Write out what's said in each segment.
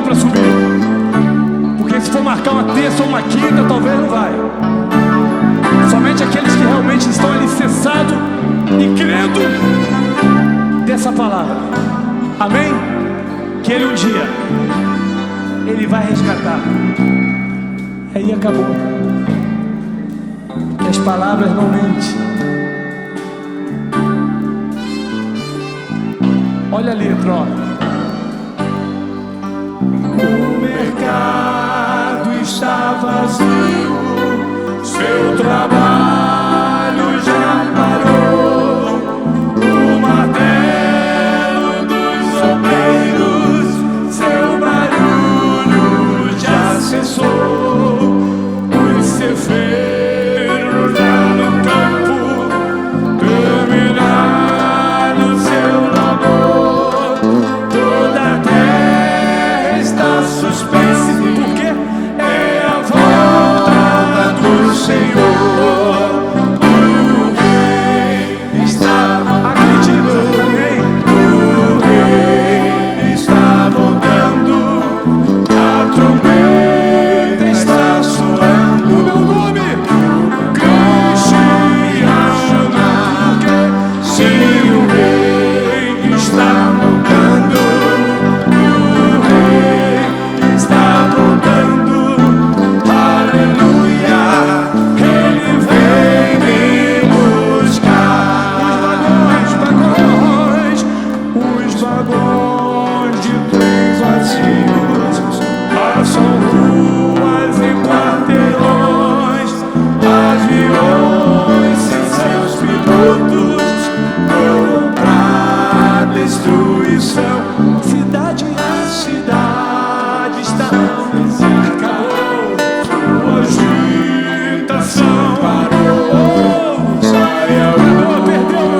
para subir. Porque se for marcar uma terça ou uma quinta, talvez não vai. Somente aqueles que realmente estão alicerçados e crendo dessa palavra. Amém? Que Ele um dia, Ele vai resgatar. Aí acabou. Que as palavras não mentem. Olha a letra, ó. O mercado está vazio, seu trabalho já parou. O martelo dos obreiros, seu barulho já cessou. Os cefeiros lá no campo terminaram seu labor. Toda a terra está suspensa, porque é a volta do Senhor. O Rei está acreditando também. O Rei está voltando. A trombeta está soando. O meu nome, Cristo me chama. Se o Rei está voltando, o Rei está voltando. Aleluia, Ele vem me buscar. Os vagões de trem vazios passam ruas e quarteirões, aviões e seus pilotos vão pra destruição. A cidade está acabou, sua agitação parou. Saia a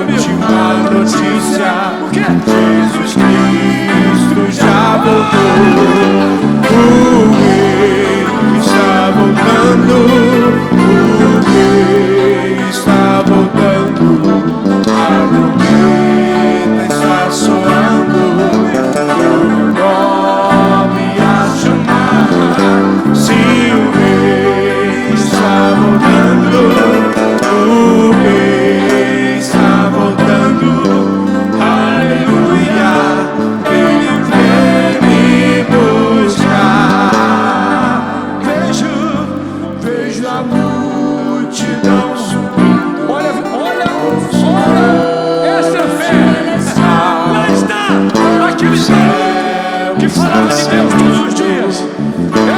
última notícia, Jesus Cristo já voltou. O Rei está voltando. O Rei está voltando. A trombeta está soando. O nome a chamar. Se o Rei está voltando, o Rei está voltando. Aleluia, Ele vem me buscar. Vejo a multidão subindo. Olha, essa é a fé. Lá está, aquele céu que falava de Deus todos os dias.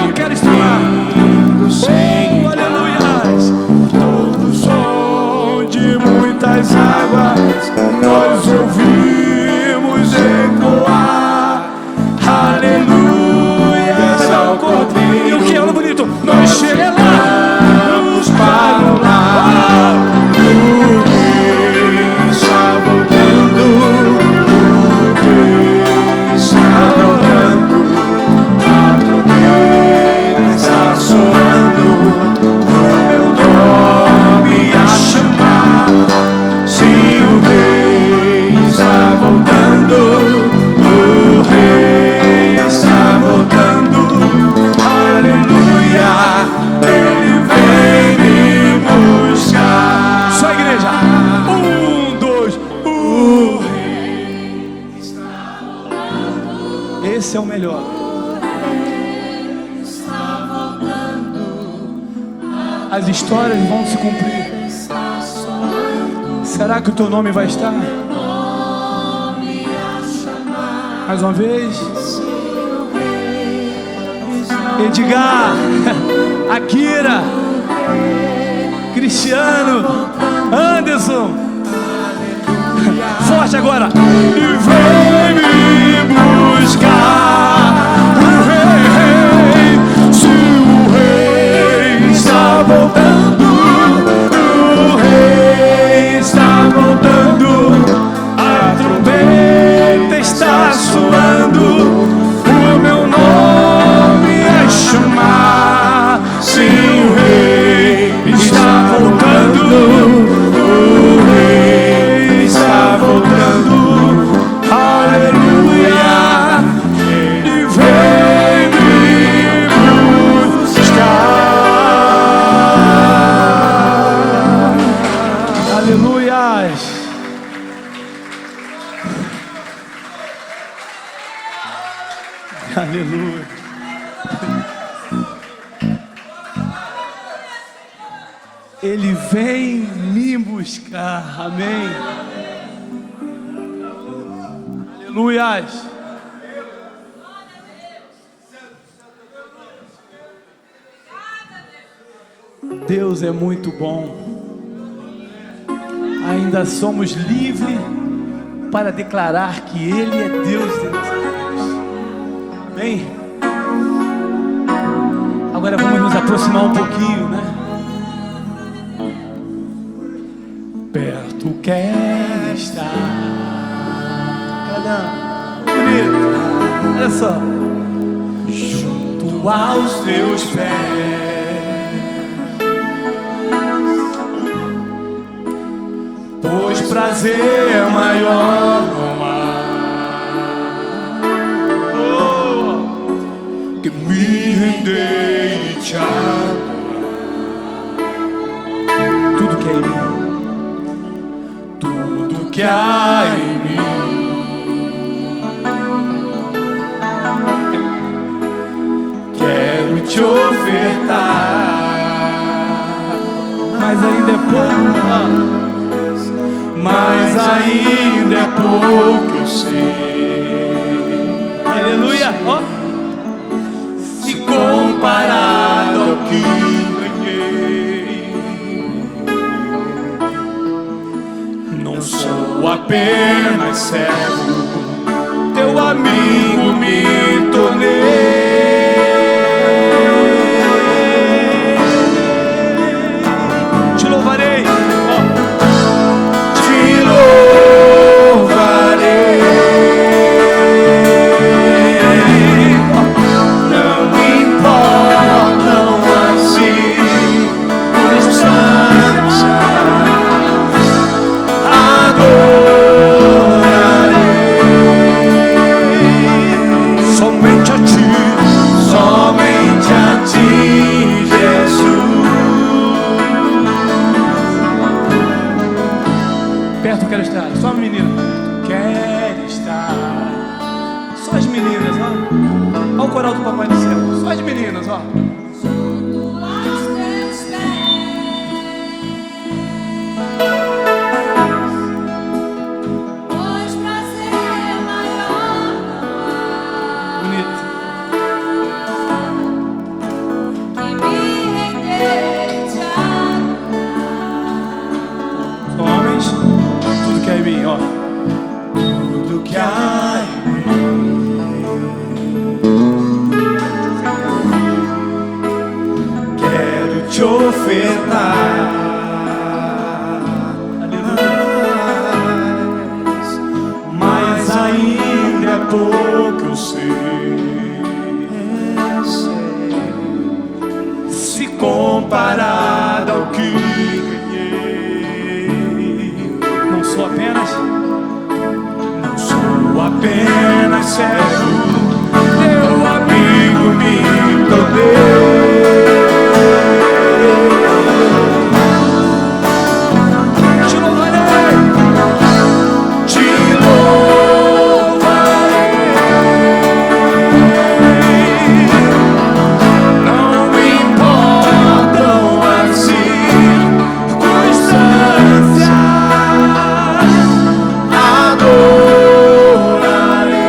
Eu quero estar lá. Oh, aleluias. Todo som de muitas águas nós ouvimos ecoar. Aleluias ao Cordeiro. E o que? Olha bonito. Nós chegamos para lá. O Rei está voltando. O Rei está voltando. A trombeta está soando. O meu nome a chamar. Se o Rei está voltando, o Rei está voltando. Aleluia, Ele vem me buscar. Só a igreja. 1, 2, o Rei está voltando. Esse é o melhor. As histórias vão se cumprir. Será que o teu nome vai estar? Mais uma vez. Edgar, Akira, Cristiano, Anderson. Forte agora. E vem me buscar. O Rei, se o Rei está voltando, o Rei está voltando. A trombeta está soando. O meu nome é chamar. Se o Rei está voltando, o Rei está voltando. Aleluia. Ele vem me buscar. Amém. Aleluias. Deus é muito bom. Ainda somos livres para declarar que Ele é Deus de nossas vidas. Amém? Agora vamos nos aproximar um pouquinho, né? Perto quer estar. Bonito. Olha só. Junto aos teus pés. Pois prazer maior não há que me render e te adorar. Tudo que é em mim, tudo que há em mim, quero te ofertar. Mas ainda é pouco. Mas ainda é pouco, eu sei. Aleluia! Oh. Se comparado ao que ganhei, não sou apenas servo, teu amigo me tornei. Te louvarei. Coral do Papai do Céu, só as meninas, ó. Pois prazer maior bonito. Que me render e te adorar. Homens, tudo que há em mim, ó. Tudo que há em mim. Te ofertar. Mas ainda é pouco, eu sei. Se comparado ao que ganhei, não sou apenas servo, teu amigo me tornei. Adorarei.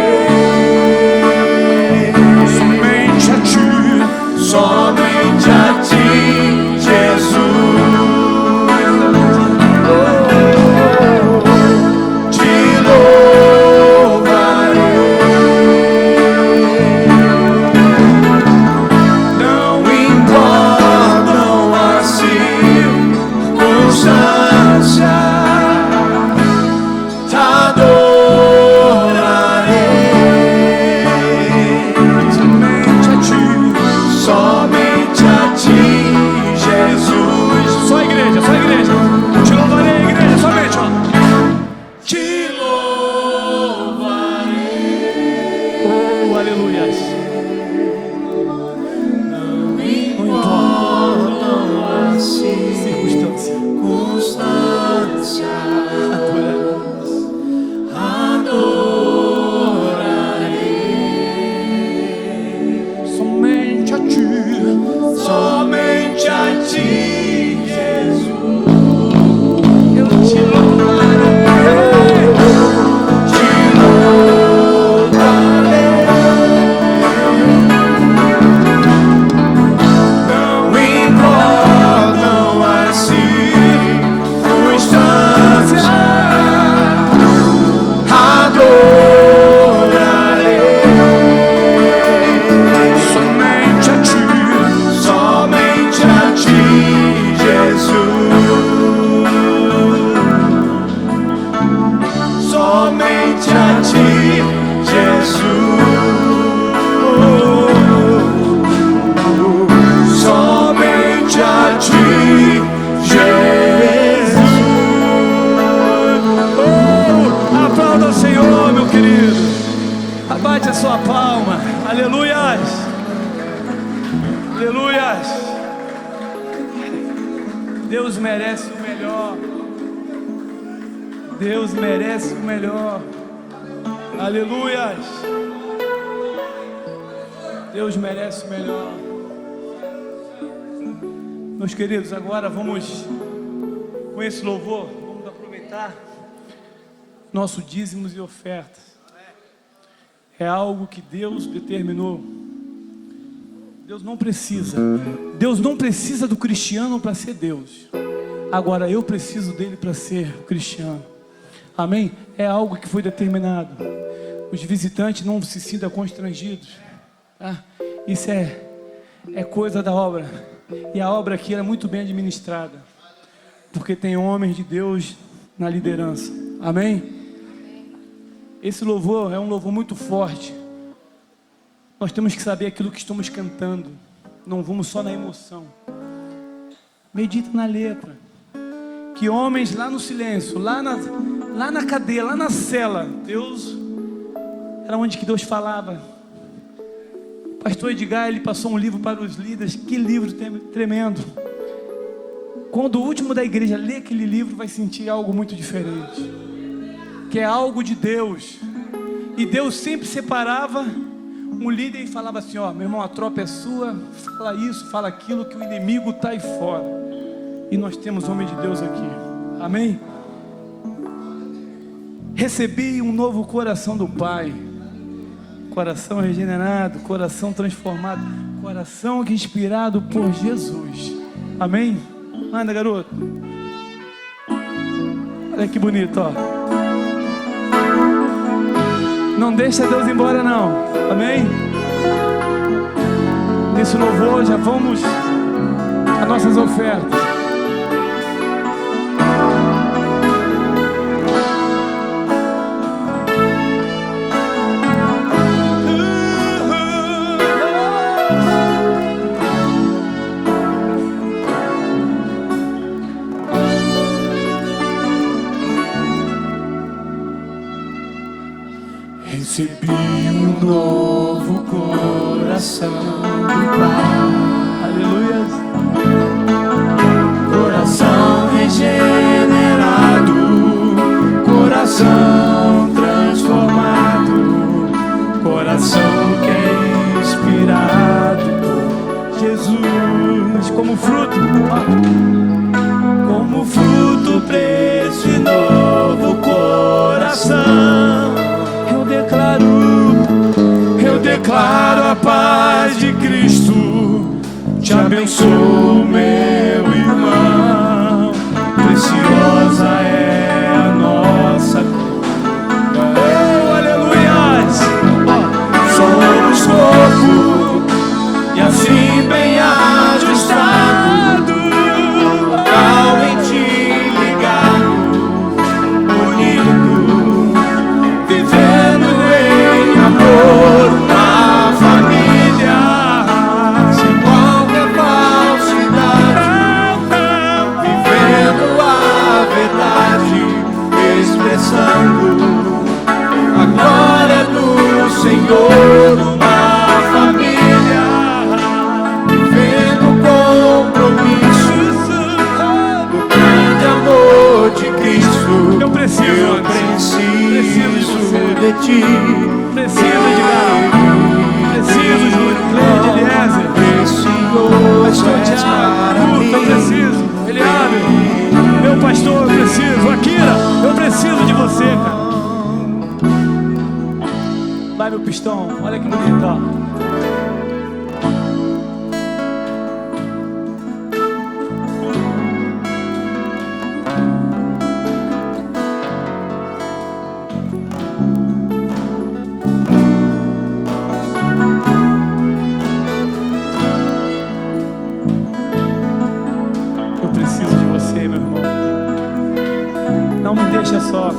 somente a ti, Jesus. Somente a ti, Jesus. Aplauda o Senhor, meu querido. Abate a sua palma. Aleluias. Aleluias. Deus merece o melhor. Deus merece o melhor. Aleluias. Deus merece o melhor. Meus queridos, agora vamos, com esse louvor, vamos aproveitar nossos dízimos e ofertas. É algo que Deus determinou. Deus não precisa do cristiano para ser Deus. Agora eu preciso dele para ser cristiano. Amém? É algo que foi determinado. Os visitantes não se sintam constrangidos. Isso é coisa da obra. E a obra aqui é muito bem administrada, porque tem homens de Deus na liderança. Amém? Esse louvor é um louvor muito forte. Nós temos que saber aquilo que estamos cantando. Não vamos só na emoção. Medita na letra. Que homens lá no silêncio, lá na cadeia, lá na cela, Deus, era onde que Deus falava. Pastor Edgar, ele passou um livro para os líderes. Que livro tremendo. Quando o último da igreja lê aquele livro, vai sentir algo muito diferente, que é algo de Deus. E Deus sempre separava um líder e falava assim: ó, meu irmão, a tropa é sua, fala isso, fala aquilo, que o inimigo está aí fora. E nós temos homem de Deus aqui. Amém? Recebi um novo coração do Pai. Coração regenerado, coração transformado, coração que inspirado por Jesus. Amém? Manda, garoto. Olha que bonito, ó. Não deixa Deus embora, não. Amém? Nesse louvor já vamos às nossas ofertas. Recebi um novo coração do Pai. Aleluia. Coração regenerado, coração transformado, coração que é inspirado por Jesus. Como fruto pra esse novo coração. Eu declaro a paz de Cristo. Te abençoo, meu irmão. Preciosa é a nossa cura. Oh, aleluias! Somos corpo e assim bem ajustado, totalmente ligado, unido, vivendo em amor, uma família, sem qualquer falsidade, vivendo a verdade, expressando a glória do Senhor, uma família, vivendo o compromisso do grande amor de Cristo. Eu preciso de ti. Preciso de Júlio, Cleide, Eliezer, pastor Tiago, eu preciso, Eliabe, meu pastor, eu preciso, Akira, eu preciso de você, cara. Vai, meu pistão, olha que bonito, ó. Não me deixa só.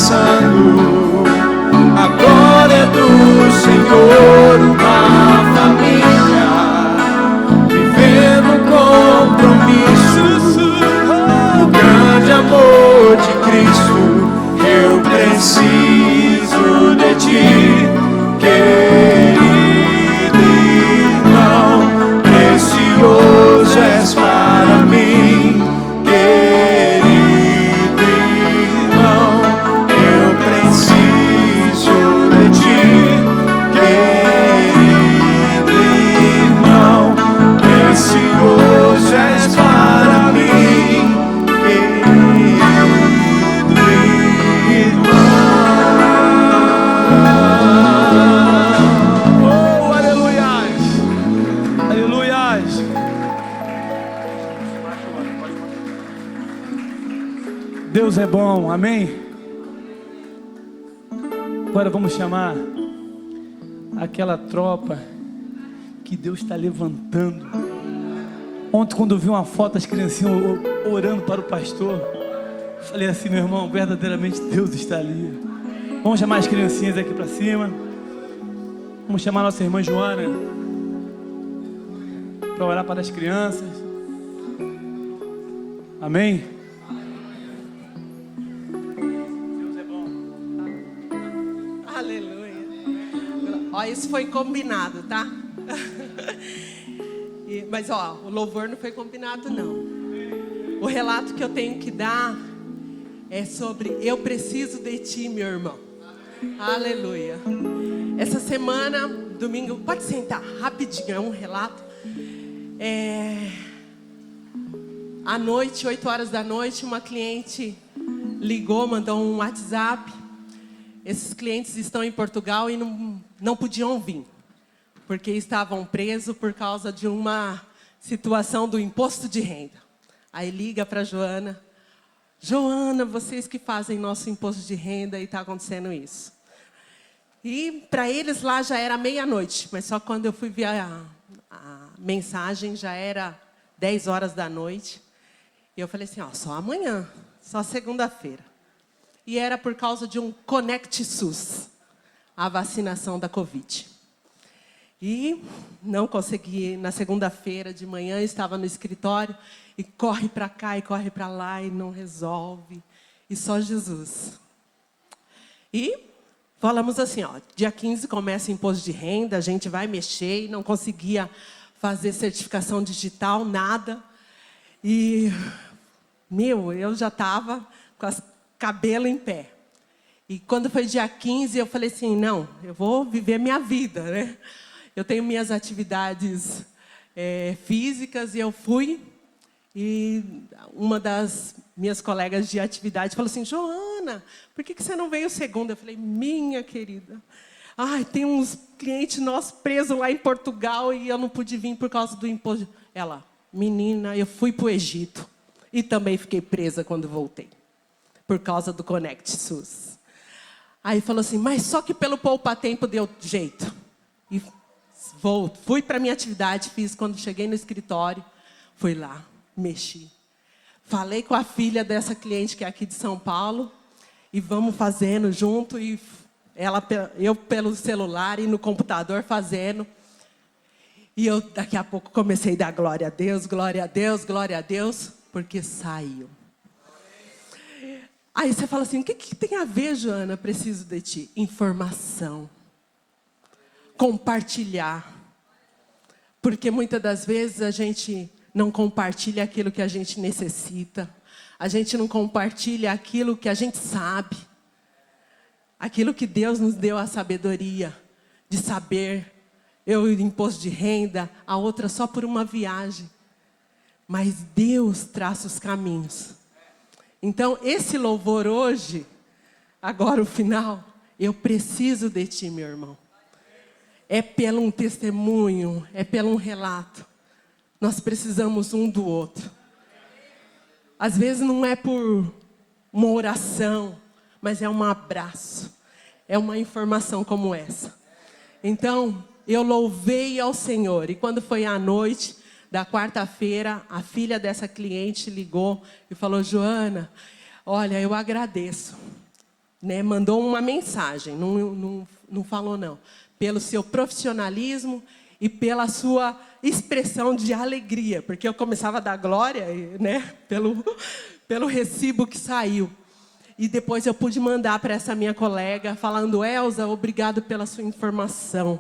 passando. A glória do Senhor, uma família vivendo compromissos. O grande amor de Cristo, eu preciso de ti, querido irmão, precioso és para mim, querido irmão, eu preciso de ti, querido irmão, precioso és para mim, querido irmão. Oh, aleluias! Aleluias! Deus é bom, amém? Agora vamos chamar aquela tropa que Deus está levantando. Ontem, quando eu vi uma foto, as criancinhas orando para o pastor, falei assim, meu irmão, verdadeiramente Deus está ali. Vamos chamar as criancinhas aqui para cima. Vamos chamar a nossa irmã Joana para orar para as crianças. Amém? Deus é bom. Aleluia. Ó, isso foi combinado, tá? Mas ó, o louvor não foi combinado, não. O relato que eu tenho que dar é sobre eu preciso de ti, meu irmão. Aleluia. Essa semana, domingo, pode sentar rapidinho, é um relato. À noite, 8 horas da noite, uma cliente ligou, mandou um WhatsApp. Esses clientes estão em Portugal e não podiam vir, porque estavam presos por causa de uma situação do imposto de renda. Aí liga para Joana. Joana, vocês que fazem nosso imposto de renda e está acontecendo isso. E para eles lá já era meia-noite, mas só quando eu fui ver a mensagem já era 10 horas da noite. E eu falei assim, ó, só amanhã, só segunda-feira. E era por causa de um Connect SUS, a vacinação da Covid. E não consegui, na segunda-feira de manhã, estava no escritório, e corre para cá e corre para lá, e não resolve. E só Jesus. E falamos assim, ó, dia 15 começa o imposto de renda, a gente vai mexer, e não conseguia fazer certificação digital, nada. E, eu já estava com os cabelos em pé. E quando foi dia 15, eu falei assim, não, eu vou viver minha vida, né? Eu tenho minhas atividades físicas e eu fui. E uma das minhas colegas de atividade falou assim, Joana, por que você não veio segunda? Eu falei, minha querida, tem uns clientes nossos presos lá em Portugal e eu não pude vir por causa do imposto. Ela, menina, eu fui para o Egito e também fiquei presa quando voltei, por causa do Connect SUS. Aí falou assim, mas só que pelo poupa-tempo deu jeito. E fui para a minha atividade, fiz quando cheguei no escritório, fui lá, mexi. Falei com a filha dessa cliente que é aqui de São Paulo, e vamos fazendo junto, e eu pelo celular e no computador fazendo. E eu daqui a pouco comecei a dar glória a Deus, glória a Deus, glória a Deus, porque saiu. Aí você fala assim, o que tem a ver, Joana? Preciso de ti. Informação. Compartilhar. Porque muitas das vezes a gente não compartilha aquilo que a gente necessita. A gente não compartilha aquilo que a gente sabe. Aquilo que Deus nos deu a sabedoria de saber. Eu imposto de renda, a outra só por uma viagem. Mas Deus traça os caminhos. Então, esse louvor hoje, agora o final, eu preciso de ti, meu irmão. É pelo um testemunho, é pelo um relato. Nós precisamos um do outro. Às vezes não é por uma oração, mas é um abraço. É uma informação como essa. Então, eu louvei ao Senhor. E quando foi à noite da quarta-feira, a filha dessa cliente ligou e falou, Joana, olha, eu agradeço. né, mandou uma mensagem, não falou não, pelo seu profissionalismo e pela sua expressão de alegria, porque eu começava a dar glória, né, pelo recibo que saiu. E depois eu pude mandar para essa minha colega, falando: Elza, obrigado pela sua informação.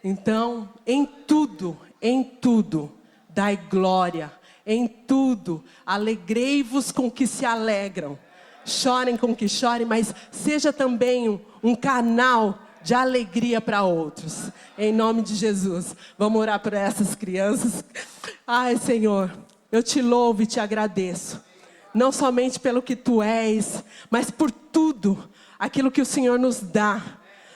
Então, em tudo, dai glória. Em tudo, alegrei-vos com que se alegram. Chorem com que chorem, mas seja também um canal de alegria para outros. Em nome de Jesus. Vamos orar por essas crianças. Ai, Senhor, eu te louvo e te agradeço. Não somente pelo que Tu és, mas por tudo aquilo que o Senhor nos dá.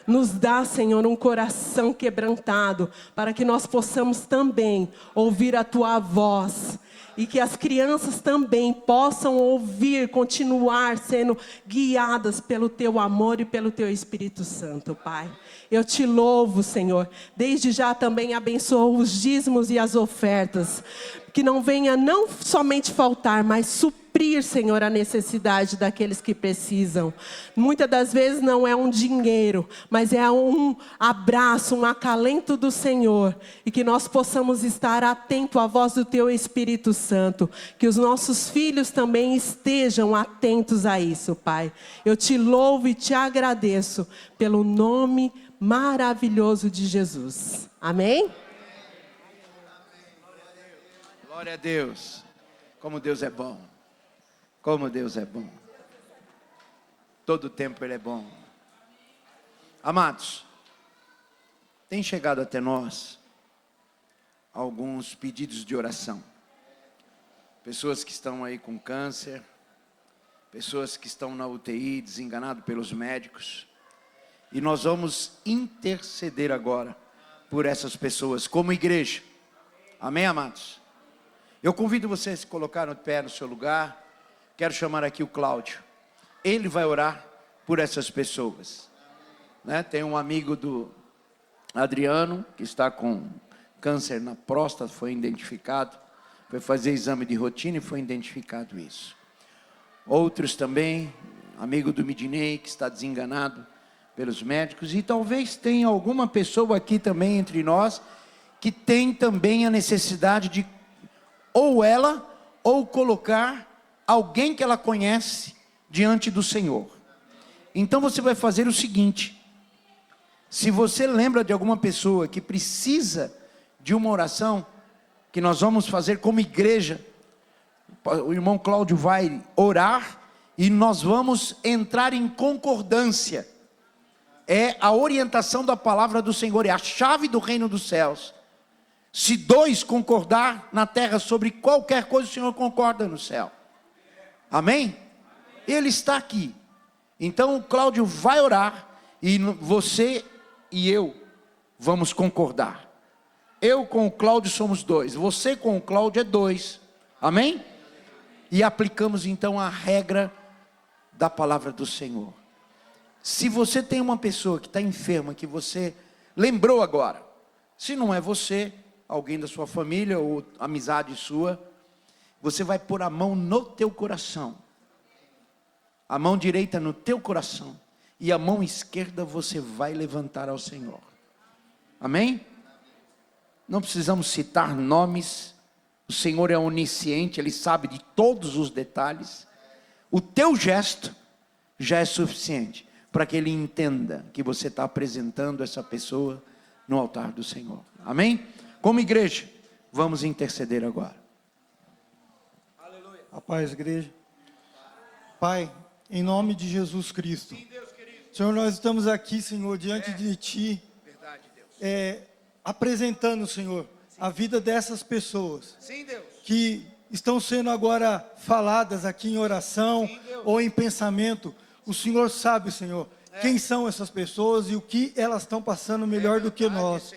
Nos dá, Senhor, um coração quebrantado, para que nós possamos também ouvir a Tua voz. E que as crianças também possam ouvir, continuar sendo guiadas pelo Teu amor e pelo Teu Espírito Santo, Pai. Eu te louvo, Senhor. Desde já também abençoo os dízimos e as ofertas. Que não venha não somente faltar, mas suprir, Senhor, a necessidade daqueles que precisam. Muitas das vezes não é um dinheiro, mas é um abraço, um acalento do Senhor. E que nós possamos estar atentos à voz do Teu Espírito Santo. Que os nossos filhos também estejam atentos a isso, Pai. Eu te louvo e te agradeço pelo nome maravilhoso de Jesus. Amém? Glória a Deus. Como Deus é bom. Como Deus é bom. Todo tempo Ele é bom. Amados, tem chegado até nós alguns pedidos de oração. Pessoas que estão aí com câncer, pessoas que estão na UTI, desenganados pelos médicos. E nós vamos interceder agora por essas pessoas, como igreja. Amém, amados? Eu convido você a se colocar no pé no seu lugar. Quero chamar aqui o Cláudio. Ele vai orar por essas pessoas. Né? Tem um amigo do Adriano, que está com câncer na próstata, foi identificado. Foi fazer exame de rotina e foi identificado isso. Outros também, amigo do Midney, que está desenganado pelos médicos. E talvez tenha alguma pessoa aqui também entre nós, que tem também a necessidade de ou ela, ou colocar alguém que ela conhece diante do Senhor. Então você vai fazer o seguinte: se você lembra de alguma pessoa que precisa de uma oração, que nós vamos fazer como igreja, o irmão Cláudio vai orar, e nós vamos entrar em concordância. É a orientação da palavra do Senhor, é a chave do reino dos céus. Se dois concordar na terra sobre qualquer coisa, o Senhor concorda no céu. Amém? Ele está aqui. Então o Cláudio vai orar, e você e eu vamos concordar. Eu com o Cláudio somos dois, você com o Cláudio é dois. Amém? E aplicamos então a regra da palavra do Senhor. Se você tem uma pessoa que está enferma, que você lembrou agora, se não é você, alguém da sua família ou amizade sua, você vai pôr a mão no teu coração, a mão direita no teu coração, e a mão esquerda você vai levantar ao Senhor. Amém? Não precisamos citar nomes, o Senhor é onisciente, Ele sabe de todos os detalhes. O teu gesto já é suficiente para que Ele entenda que você está apresentando essa pessoa no altar do Senhor. Amém? Como igreja, vamos interceder agora. A paz, igreja. Pai, em nome de Jesus Cristo. Senhor, nós estamos aqui, Senhor, diante de Ti, apresentando, Senhor, a vida dessas pessoas que estão sendo agora faladas aqui em oração ou em pensamento. O Senhor sabe, Senhor, quem são essas pessoas e o que elas estão passando melhor do que nós.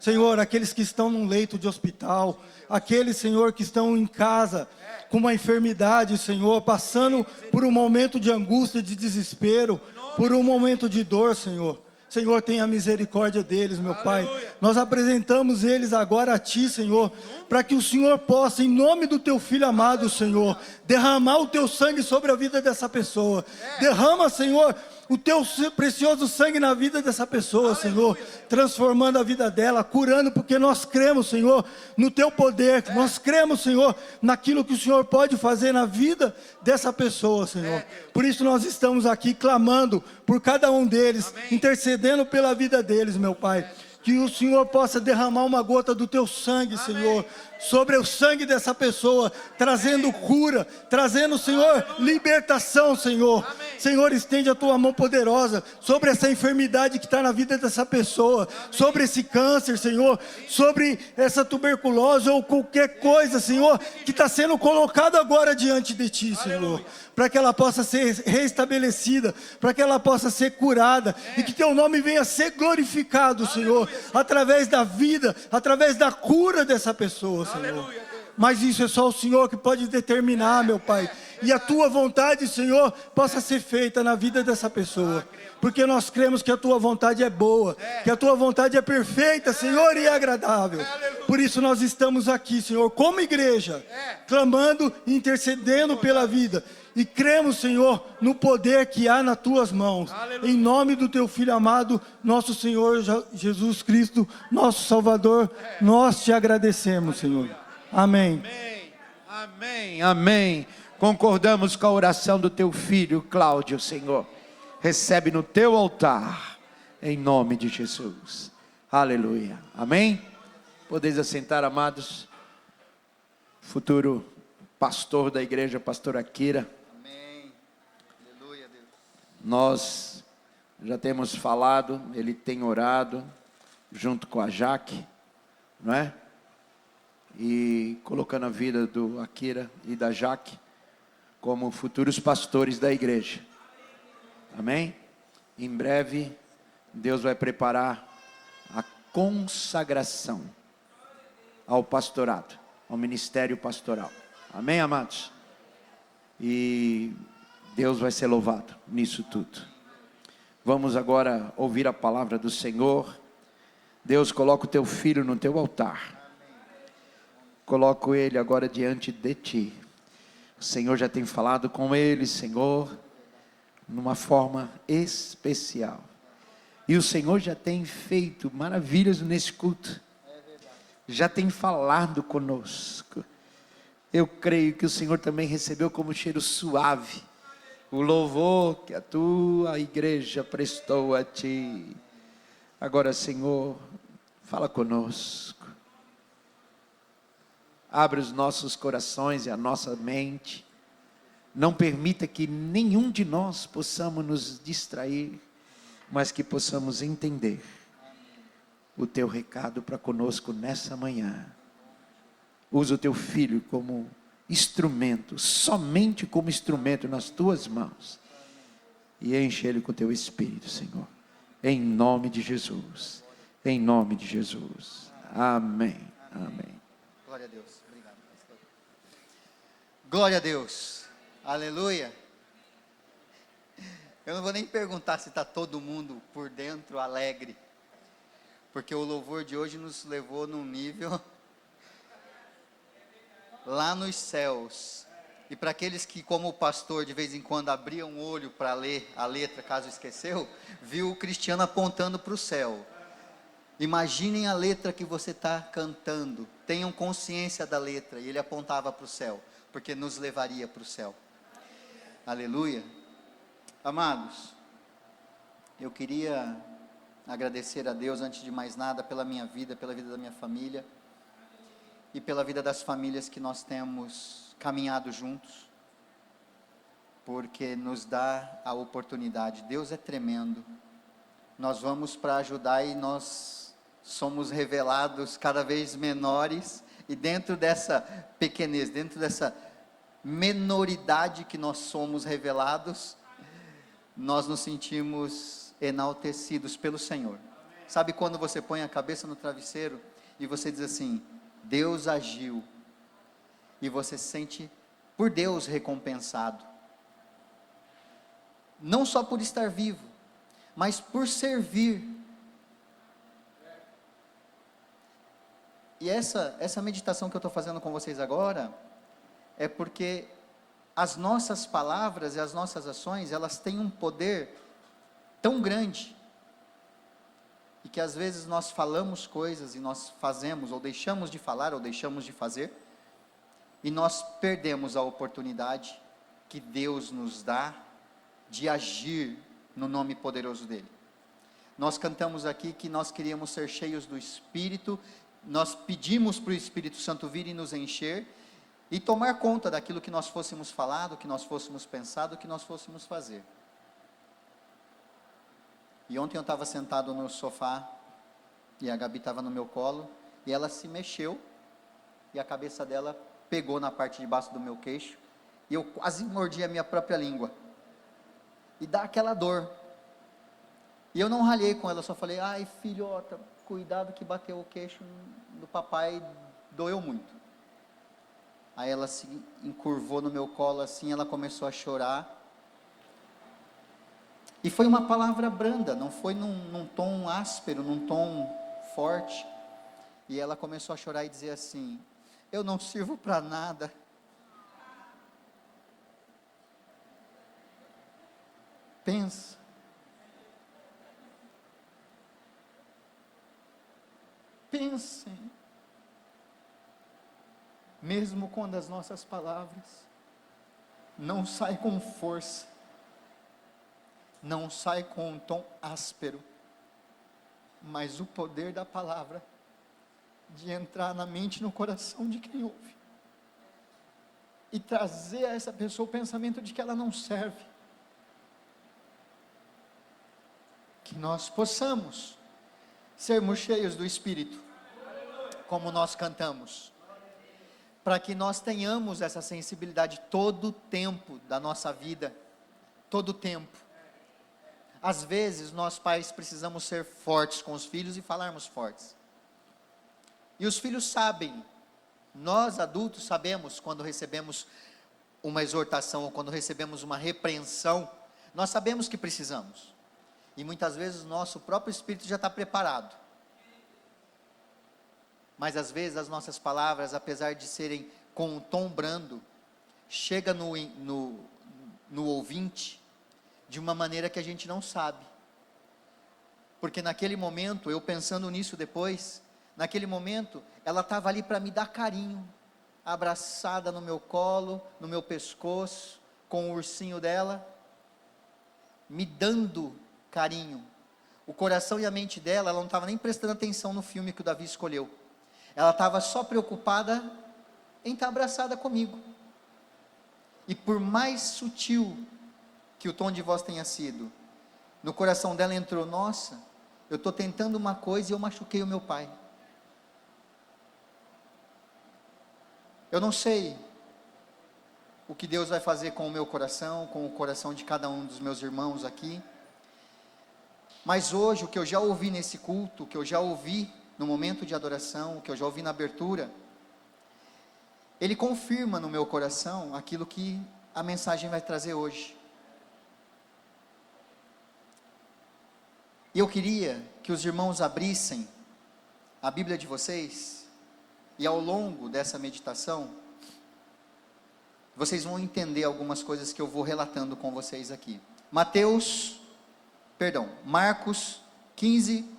Senhor, aqueles que estão num leito de hospital, aqueles, Senhor, que estão em casa com uma enfermidade, Senhor, passando por um momento de angústia, de desespero, por um momento de dor, Senhor. Senhor, tenha misericórdia deles, meu Pai. Nós apresentamos eles agora a Ti, Senhor, para que o Senhor possa, em nome do Teu Filho amado, Senhor, derramar o Teu sangue sobre a vida dessa pessoa. Derrama, Senhor, o Teu precioso sangue na vida dessa pessoa, Senhor, transformando a vida dela, curando, porque nós cremos, Senhor, no Teu poder, nós cremos, Senhor, naquilo que o Senhor pode fazer na vida dessa pessoa, Senhor. Por isso nós estamos aqui clamando por cada um deles, intercedendo pela vida deles, meu Pai. Que o Senhor possa derramar uma gota do Teu sangue, Senhor, sobre o sangue dessa pessoa, trazendo cura, trazendo, Senhor, libertação, Senhor. Senhor, estende a Tua mão poderosa sobre essa enfermidade que está na vida dessa pessoa, sobre esse câncer, Senhor, sobre essa tuberculose ou qualquer coisa, Senhor, que está sendo colocado agora diante de Ti, Senhor. Para que ela possa ser restabelecida, para que ela possa ser curada, e que Teu nome venha ser glorificado, Senhor, através da vida, através da cura dessa pessoa, Senhor. Mas isso é só o Senhor que pode determinar, meu Pai, e a Tua vontade, Senhor, possa ser feita na vida dessa pessoa, porque nós cremos que a Tua vontade é boa, que a Tua vontade é perfeita, Senhor, e é agradável. Por isso nós estamos aqui, Senhor, como igreja, clamando e intercedendo pela vida. E cremos, Senhor, no poder que há nas Tuas mãos. Aleluia. Em nome do Teu Filho amado, nosso Senhor Jesus Cristo, nosso Salvador, nós Te agradecemos, Senhor. Amém. Amém, amém, amém. Concordamos com a oração do Teu filho Cláudio, Senhor. Recebe no Teu altar, em nome de Jesus. Aleluia. Amém? Podeis assentar, amados. Futuro pastor da igreja, pastor Akira. Nós já temos falado, ele tem orado, junto com a Jaque, não é? E colocando a vida do Akira e da Jaque como futuros pastores da igreja. Amém? Em breve, Deus vai preparar a consagração ao pastorado, ao ministério pastoral. Amém, amados? E Deus vai ser louvado nisso tudo. Vamos agora ouvir a palavra do Senhor. Deus, coloca o Teu filho no Teu altar. Coloco ele agora diante de Ti. O Senhor já tem falado com ele, Senhor, numa forma especial. E o Senhor já tem feito maravilhas nesse culto. Já tem falado conosco. Eu creio que o Senhor também recebeu como cheiro suave o louvor que a Tua igreja prestou a Ti. Agora, Senhor, fala conosco. Abre os nossos corações e a nossa mente. Não permita que nenhum de nós possamos nos distrair, mas que possamos entender o Teu recado para conosco nessa manhã. Usa o Teu filho como instrumento, somente como instrumento nas Tuas mãos, e enche ele com o Teu Espírito, Senhor, em nome de Jesus, em nome de Jesus, amém, amém. Glória a Deus, obrigado. Glória a Deus, aleluia. Eu não vou nem perguntar se está todo mundo por dentro alegre, porque o louvor de hoje nos levou num nível lá nos céus. E para aqueles que, como o pastor, de vez em quando abriam o olho para ler a letra, caso esqueceu, viu o Cristiano apontando para o céu. Imaginem a letra que você está cantando, tenham consciência da letra, e ele apontava para o céu, porque nos levaria para o céu. Aleluia. Amados, eu queria agradecer a Deus, antes de mais nada, pela minha vida, pela vida da minha família, e pela vida das famílias que nós temos caminhado juntos, porque nos dá a oportunidade. Deus é tremendo. Nós vamos para ajudar e nós somos revelados cada vez menores, e dentro dessa pequenez, dentro dessa menoridade que nós somos revelados, nós nos sentimos enaltecidos pelo Senhor. Sabe quando você põe a cabeça no travesseiro e você diz assim: Deus agiu, e você se sente por Deus recompensado, não só por estar vivo, mas por servir. E essa meditação que eu estou fazendo com vocês agora, é porque as nossas palavras e as nossas ações, elas têm um poder tão grande, e que às vezes nós falamos coisas, e nós fazemos, ou deixamos de falar, ou deixamos de fazer, e nós perdemos a oportunidade que Deus nos dá, de agir no nome poderoso dEle. Nós cantamos aqui que nós queríamos ser cheios do Espírito, nós pedimos para o Espírito Santo vir e nos encher, e tomar conta daquilo que nós fôssemos falar, do que nós fôssemos pensar, do que nós fôssemos fazer. E ontem eu estava sentado no sofá, e a Gabi estava no meu colo, e ela se mexeu, e a cabeça dela pegou na parte de baixo do meu queixo, e eu quase mordi a minha própria língua, e dá aquela dor, e eu não ralhei com ela, só falei, ai filhota, cuidado que bateu o queixo do papai, doeu muito. Aí ela se encurvou no meu colo assim, ela começou a chorar, e foi uma palavra branda, não foi num tom áspero, num tom forte, e ela começou a chorar e dizer assim, eu não sirvo para nada. Pensa. Pensem. Mesmo quando as nossas palavras não saem com força, não saem com um tom áspero, mas o poder da palavra, de entrar na mente e no coração de quem ouve, e trazer a essa pessoa o pensamento de que ela não serve, que nós possamos sermos cheios do Espírito, como nós cantamos, para que nós tenhamos essa sensibilidade todo o tempo da nossa vida, todo o tempo. Às vezes nós pais precisamos ser fortes com os filhos e falarmos fortes, e os filhos sabem, nós adultos sabemos quando recebemos uma exortação, ou quando recebemos uma repreensão, nós sabemos que precisamos, e muitas vezes o nosso próprio espírito já está preparado, mas às vezes as nossas palavras, apesar de serem com um tom brando, chega no ouvinte, de uma maneira que a gente não sabe, porque naquele momento, eu pensando nisso depois, naquele momento, ela estava ali para me dar carinho, abraçada no meu colo, no meu pescoço, com o ursinho dela, me dando carinho. O coração e a mente dela, ela não estava nem prestando atenção no filme que o Davi escolheu, ela estava só preocupada em estar abraçada comigo, e por mais sutil que o tom de voz tenha sido, no coração dela entrou, nossa, eu estou tentando uma coisa e eu machuquei o meu pai. Eu não sei o que Deus vai fazer com o meu coração, com o coração de cada um dos meus irmãos aqui, mas hoje, o que eu já ouvi nesse culto, o que eu já ouvi no momento de adoração, o que eu já ouvi na abertura, ele confirma no meu coração aquilo que a mensagem vai trazer hoje. E eu queria que os irmãos abrissem a Bíblia de vocês, e ao longo dessa meditação, vocês vão entender algumas coisas que eu vou relatando com vocês aqui. Marcos 15,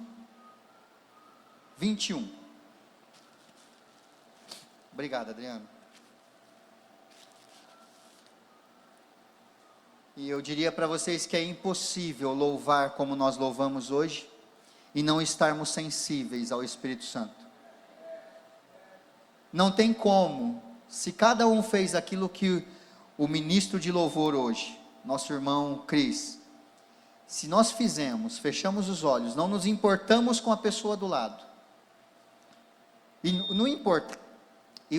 21. Obrigado, Adriano. E eu diria para vocês que é impossível louvar como nós louvamos hoje, e não estarmos sensíveis ao Espírito Santo. Não tem como, se cada um fez aquilo que o ministro de louvor hoje, nosso irmão Cris, se nós fizemos, fechamos os olhos, não nos importamos com a pessoa do lado, e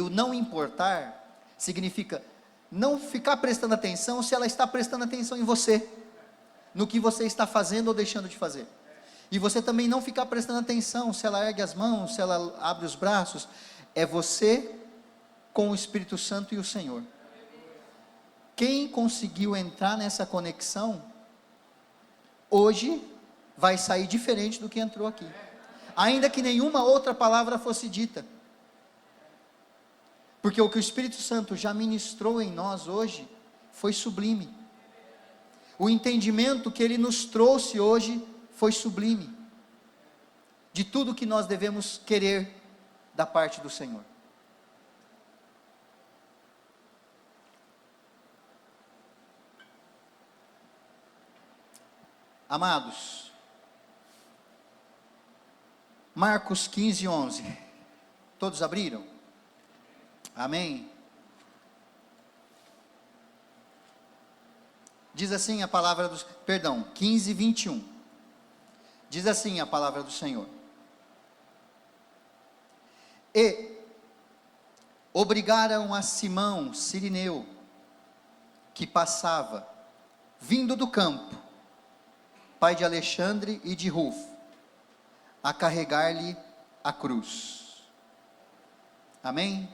o não importar significa não ficar prestando atenção se ela está prestando atenção em você, no que você está fazendo ou deixando de fazer, e você também não ficar prestando atenção se ela ergue as mãos, se ela abre os braços. É você com o Espírito Santo e o Senhor. Quem conseguiu entrar nessa conexão, hoje vai sair diferente do que entrou aqui, ainda que nenhuma outra palavra fosse dita, porque o que o Espírito Santo já ministrou em nós hoje, foi sublime, o entendimento que Ele nos trouxe hoje, foi sublime, de tudo que nós devemos querer, da parte do Senhor. Amados, Marcos 15, 11, todos abriram? Amém? Diz assim a palavra do, 15, 21, diz assim a palavra do Senhor: e obrigaram a Simão Cirineu, que passava, vindo do campo, pai de Alexandre e de Rufo, a carregar-lhe a cruz. Amém?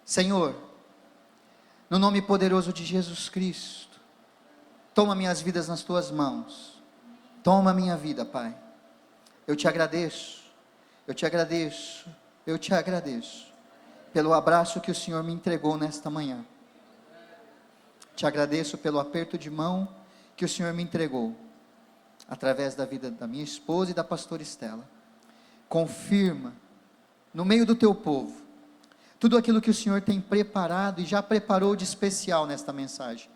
Senhor, no nome poderoso de Jesus Cristo, toma minhas vidas nas tuas mãos, toma minha vida, Pai. Eu te agradeço, eu te agradeço, eu te agradeço, pelo abraço que o Senhor me entregou nesta manhã. Te agradeço pelo aperto de mão que o Senhor me entregou, através da vida da minha esposa e da pastora Estela. Confirma, no meio do teu povo, tudo aquilo que o Senhor tem preparado e já preparou de especial nesta mensagem,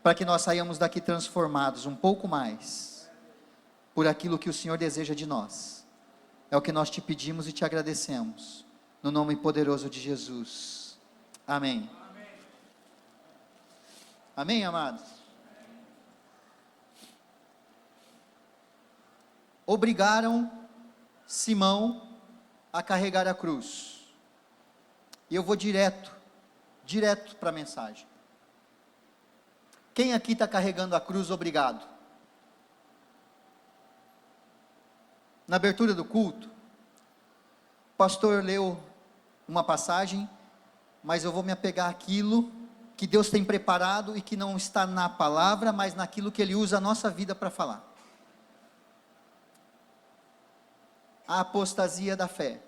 para que nós saiamos daqui transformados um pouco mais, por aquilo que o Senhor deseja de nós. É o que nós te pedimos e te agradecemos, no nome poderoso de Jesus. Amém. Amém, amados? Obrigaram Simão a carregar a cruz. E eu vou direto para a mensagem. Quem aqui está carregando a cruz obrigado? Na abertura do culto, o pastor leu uma passagem, mas eu vou me apegar àquilo que Deus tem preparado e que não está na palavra, mas naquilo que Ele usa a nossa vida para falar. A apostasia da fé.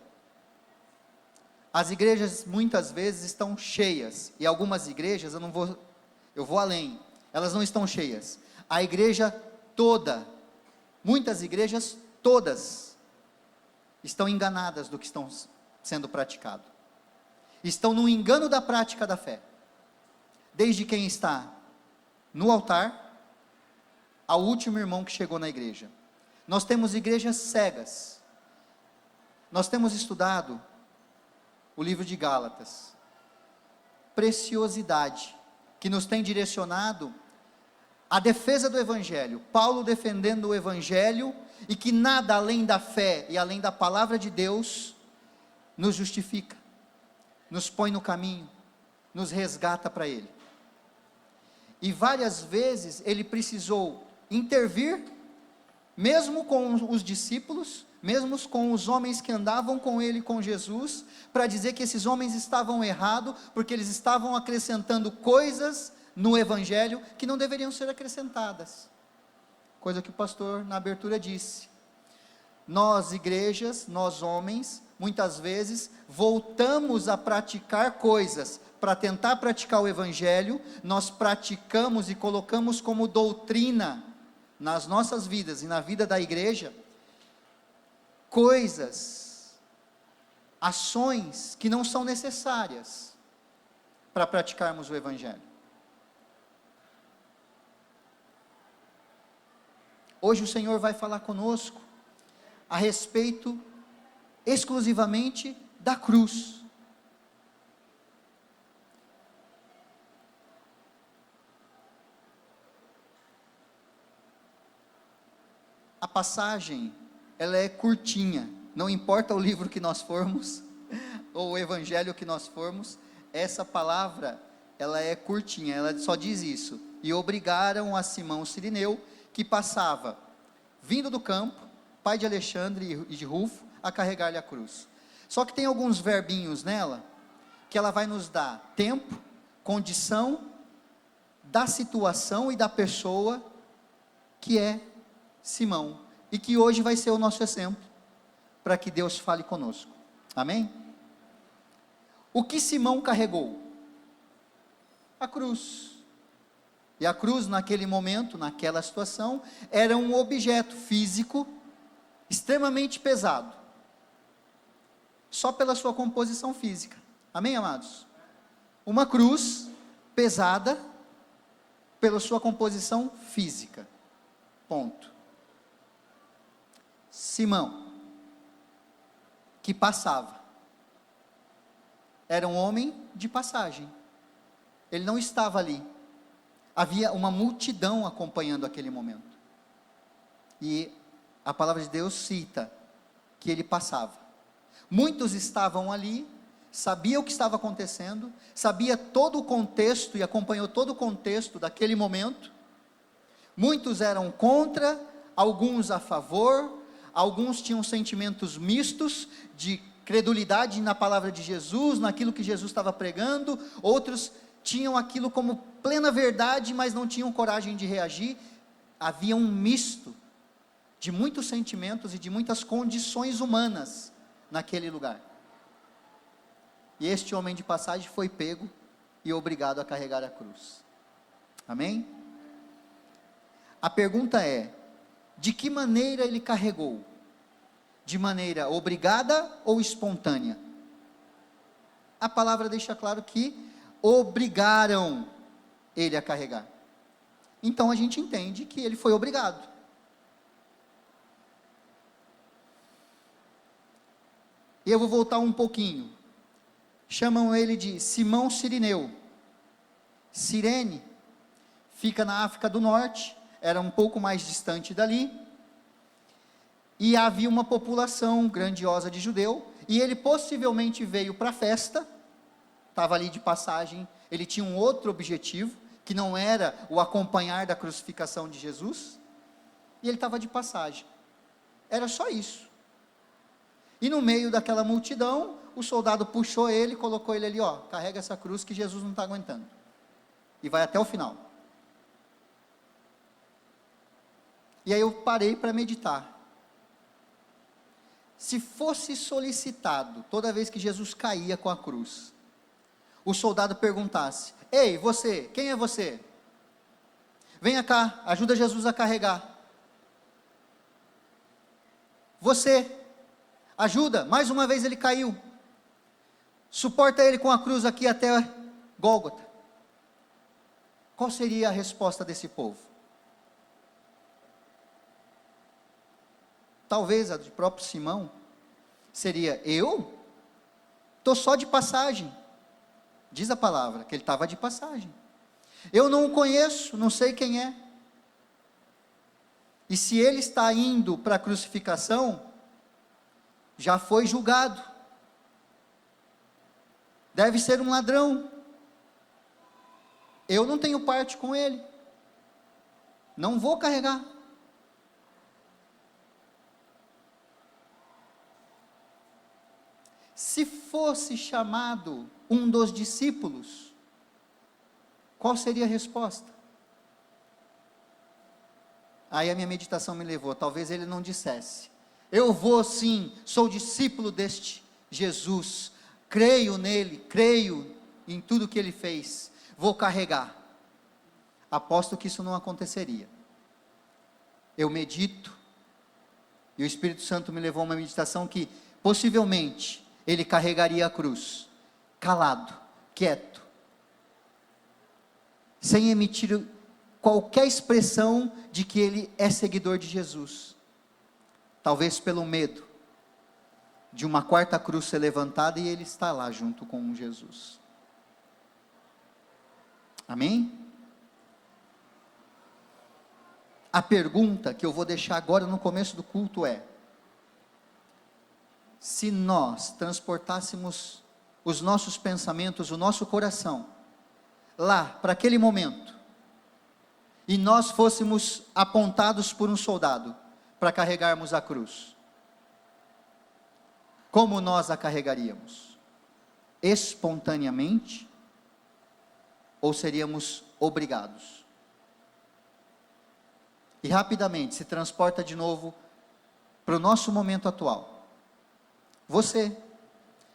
As igrejas muitas vezes estão cheias, e algumas igrejas, eu vou além, elas não estão cheias. A igreja toda, muitas igrejas todas, estão enganadas do que estão sendo praticado. Estão no engano da prática da fé. Desde quem está no altar, ao último irmão que chegou na igreja. Nós temos igrejas cegas. Nós temos estudado o livro de Gálatas, preciosidade, que nos tem direcionado à defesa do Evangelho, Paulo defendendo o Evangelho, e que nada além da fé e além da palavra de Deus, nos justifica, nos põe no caminho, nos resgata para Ele, e várias vezes Ele precisou intervir, mesmo com os discípulos, mesmo com os homens que andavam com Ele, com Jesus, para dizer que esses homens estavam errados, porque eles estavam acrescentando coisas no Evangelho, que não deveriam ser acrescentadas, coisa que o pastor na abertura disse. Nós igrejas, nós homens, muitas vezes, voltamos a praticar coisas, para tentar praticar o Evangelho, nós praticamos e colocamos como doutrina, nas nossas vidas e na vida da igreja, coisas, ações que não são necessárias para praticarmos o Evangelho. Hoje o Senhor vai falar conosco a respeito exclusivamente da cruz. A passagem, ela é curtinha, não importa o livro que nós formos, ou o evangelho que nós formos, essa palavra, ela é curtinha, ela só diz isso: e obrigaram a Simão Cirineu, que passava, vindo do campo, pai de Alexandre e de Rufo, a carregar-lhe a cruz. Só que tem alguns verbinhos nela, que ela vai nos dar tempo, condição, da situação e da pessoa que é Simão, e que hoje vai ser o nosso exemplo, para que Deus fale conosco. Amém? O que Simão carregou? A cruz. E a cruz, naquele momento, naquela situação, era um objeto físico extremamente pesado, só pela sua composição física. Amém, amados? Uma cruz pesada pela sua composição física. Ponto. Simão, que passava, era um homem de passagem. Ele não estava ali. Havia uma multidão acompanhando aquele momento. E a palavra de Deus cita que ele passava. Muitos estavam ali, sabia o que estava acontecendo, sabia todo o contexto e acompanhou todo o contexto daquele momento. Muitos eram contra, alguns a favor, alguns tinham sentimentos mistos de credulidade na palavra de Jesus, naquilo que Jesus estava pregando, outros tinham aquilo como plena verdade, mas não tinham coragem de reagir. Havia um misto de muitos sentimentos e de muitas condições humanas naquele lugar. E este homem de passagem foi pego e obrigado a carregar a cruz. Amém? A pergunta é: de que maneira ele carregou? De maneira obrigada ou espontânea? A palavra deixa claro que obrigaram ele a carregar. Então a gente entende que ele foi obrigado. E eu vou voltar um pouquinho. Chamam ele de Simão Cirineu. Cirene fica na África do Norte, era um pouco mais distante dali, e havia uma população grandiosa de judeu, e ele possivelmente veio para a festa, estava ali de passagem, ele tinha um outro objetivo, que não era o acompanhar da crucificação de Jesus, e ele estava de passagem, era só isso. E no meio daquela multidão, o soldado puxou ele, colocou ele ali, ó, carrega essa cruz que Jesus não está aguentando, e vai até o final. E aí eu parei para meditar. Se fosse solicitado, toda vez que Jesus caía com a cruz, o soldado perguntasse: ei, você, quem é você? Venha cá, ajuda Jesus a carregar. Você, ajuda, mais uma vez ele caiu, suporta ele com a cruz aqui até Gólgota. Qual seria a resposta desse povo? Talvez a do próprio Simão seria: eu? Estou só de passagem. Diz a palavra que ele estava de passagem. Eu não o conheço, não sei quem é. E se ele está indo para a crucificação, já foi julgado. Deve ser um ladrão. Eu não tenho parte com ele. Não vou carregar. Se fosse chamado um dos discípulos, qual seria a resposta? Aí a minha meditação me levou, talvez ele não dissesse: eu vou sim, sou discípulo deste Jesus, creio nele, creio em tudo que ele fez, vou carregar. Aposto que isso não aconteceria. Eu medito, e o Espírito Santo me levou a uma meditação que possivelmente ele carregaria a cruz, calado, quieto, sem emitir qualquer expressão de que ele é seguidor de Jesus. Talvez pelo medo de uma quarta cruz ser levantada e ele estar lá junto com Jesus. Amém? A pergunta que eu vou deixar agora no começo do culto é: se nós transportássemos os nossos pensamentos, o nosso coração, lá, para aquele momento, e nós fôssemos apontados por um soldado, para carregarmos a cruz, como nós a carregaríamos? Espontaneamente? Ou seríamos obrigados? e rapidamente se transporta de novo para o nosso momento atual. Você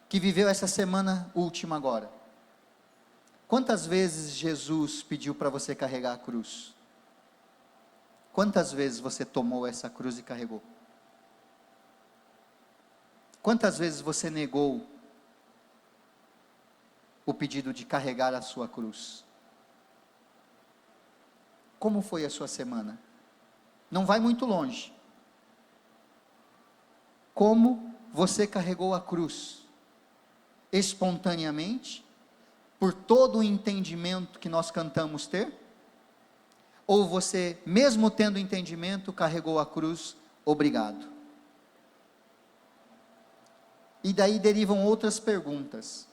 que viveu essa semana última agora, quantas vezes Jesus pediu para você carregar a cruz? Quantas vezes você tomou essa cruz e carregou? Quantas vezes você negou o pedido de carregar a sua cruz? Como foi a sua semana? Não vai muito longe. Como você carregou a cruz? Espontaneamente? Por todo o entendimento que nós cantamos ter? Ou você, mesmo tendo entendimento, carregou a cruz obrigado? E daí derivam outras perguntas.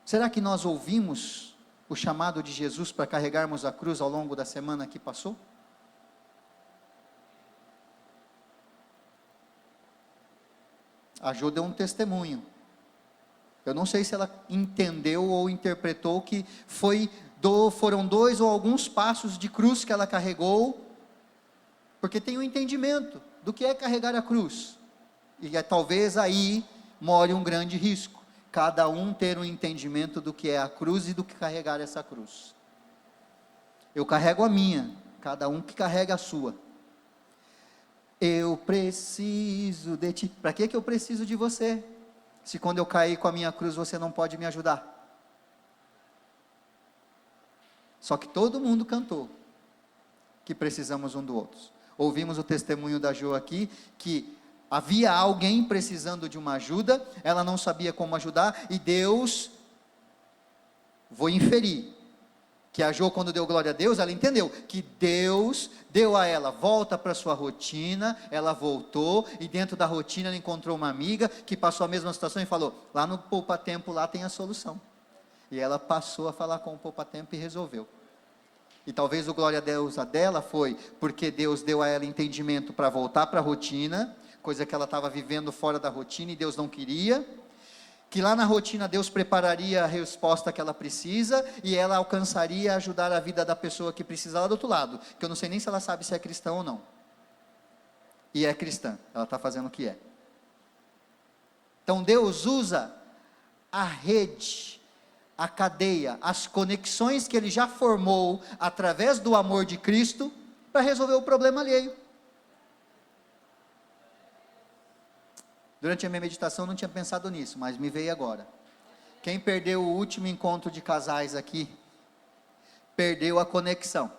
Será que nós ouvimos o chamado de Jesus para carregarmos a cruz ao longo da semana que passou? A Jo deu um testemunho. Eu não sei se ela entendeu ou interpretou que foram 2 ou alguns passos de cruz que ela carregou, porque tem um entendimento do que é carregar a cruz. E talvez aí more um grande risco. Cada um ter um entendimento do que é a cruz e do que carregar essa cruz. Eu carrego a minha, cada um que carrega a sua. Eu preciso de ti. Para que eu preciso de você? Se quando eu cair com a minha cruz você não pode me ajudar. Só que todo mundo cantou que precisamos um do outro. Ouvimos o testemunho da Jo aqui, que havia alguém precisando de uma ajuda, ela não sabia como ajudar, e Deus, vou inferir, que a Jo, quando deu glória a Deus, ela entendeu que Deus deu a ela volta para sua rotina, ela voltou, e dentro da rotina ela encontrou uma amiga, que passou a mesma situação e falou, lá no Poupa Tempo, lá tem a solução, e ela passou a falar com o Poupa Tempo e resolveu. E talvez o glória a Deus a dela foi, porque Deus deu a ela entendimento para voltar para a rotina, coisa que ela estava vivendo fora da rotina, e Deus não queria, que lá na rotina Deus prepararia a resposta que ela precisa, e ela alcançaria ajudar a vida da pessoa que precisa lá do outro lado, que eu não sei nem se ela sabe se é cristã ou não, e é cristã, ela está fazendo o que é. Então Deus usa a rede, a cadeia, as conexões que Ele já formou, através do amor de Cristo, para resolver o problema alheio. Durante a minha meditação eu não tinha pensado nisso, mas me veio agora. Quem perdeu o último encontro de casais aqui, perdeu a conexão.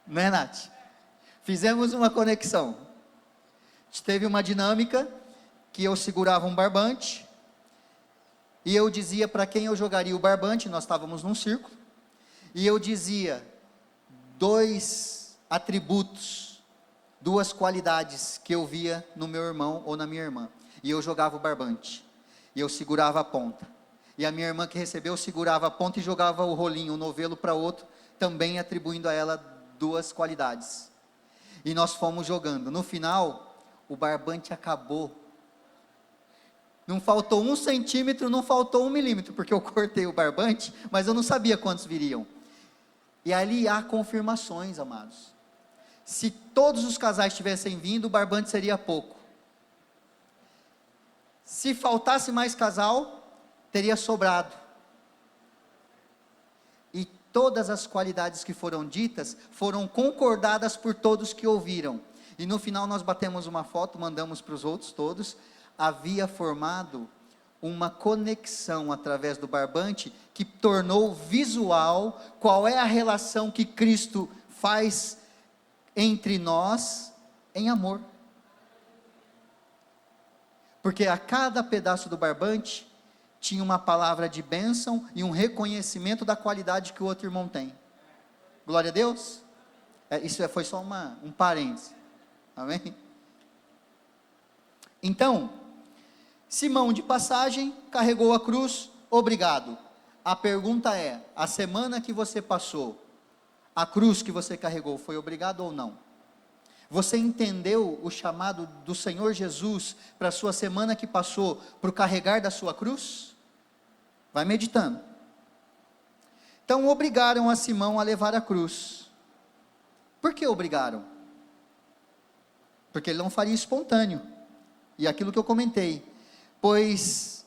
Não é, Nath? Fizemos uma conexão. Teve uma dinâmica, que eu segurava um barbante, e eu dizia para quem eu jogaria o barbante, nós estávamos num círculo, e eu dizia 2 atributos, 2 qualidades que eu via no meu irmão ou na minha irmã. E eu jogava o barbante, e eu segurava a ponta, e a minha irmã que recebeu segurava a ponta e jogava o rolinho, o novelo para outro, também atribuindo a ela 2 qualidades, e nós fomos jogando. No final, o barbante acabou, não faltou 1 centímetro, não faltou 1 milímetro, porque eu cortei o barbante, mas eu não sabia quantos viriam, e ali há confirmações, amados. Se todos os casais tivessem vindo, o barbante seria pouco. Se faltasse mais casal, teria sobrado. E todas as qualidades que foram ditas, foram concordadas por todos que ouviram. E no final nós batemos uma foto, mandamos para os outros todos. Havia formado uma conexão através do barbante, que tornou visual qual é a relação que Cristo faz entre nós, em amor. Porque a cada pedaço do barbante, tinha uma palavra de bênção, e um reconhecimento da qualidade que o outro irmão tem. Glória a Deus. Isso foi só um parêntese, amém? Então, Simão de passagem, carregou a cruz, obrigado. A pergunta é, a semana que você passou, a cruz que você carregou, foi obrigado ou não? Você entendeu o chamado do Senhor Jesus, para a sua semana que passou, para o carregar da sua cruz? Vai meditando. Então obrigaram a Simão a levar a cruz. Por que obrigaram? porque ele não faria espontâneo. E aquilo que eu comentei, pois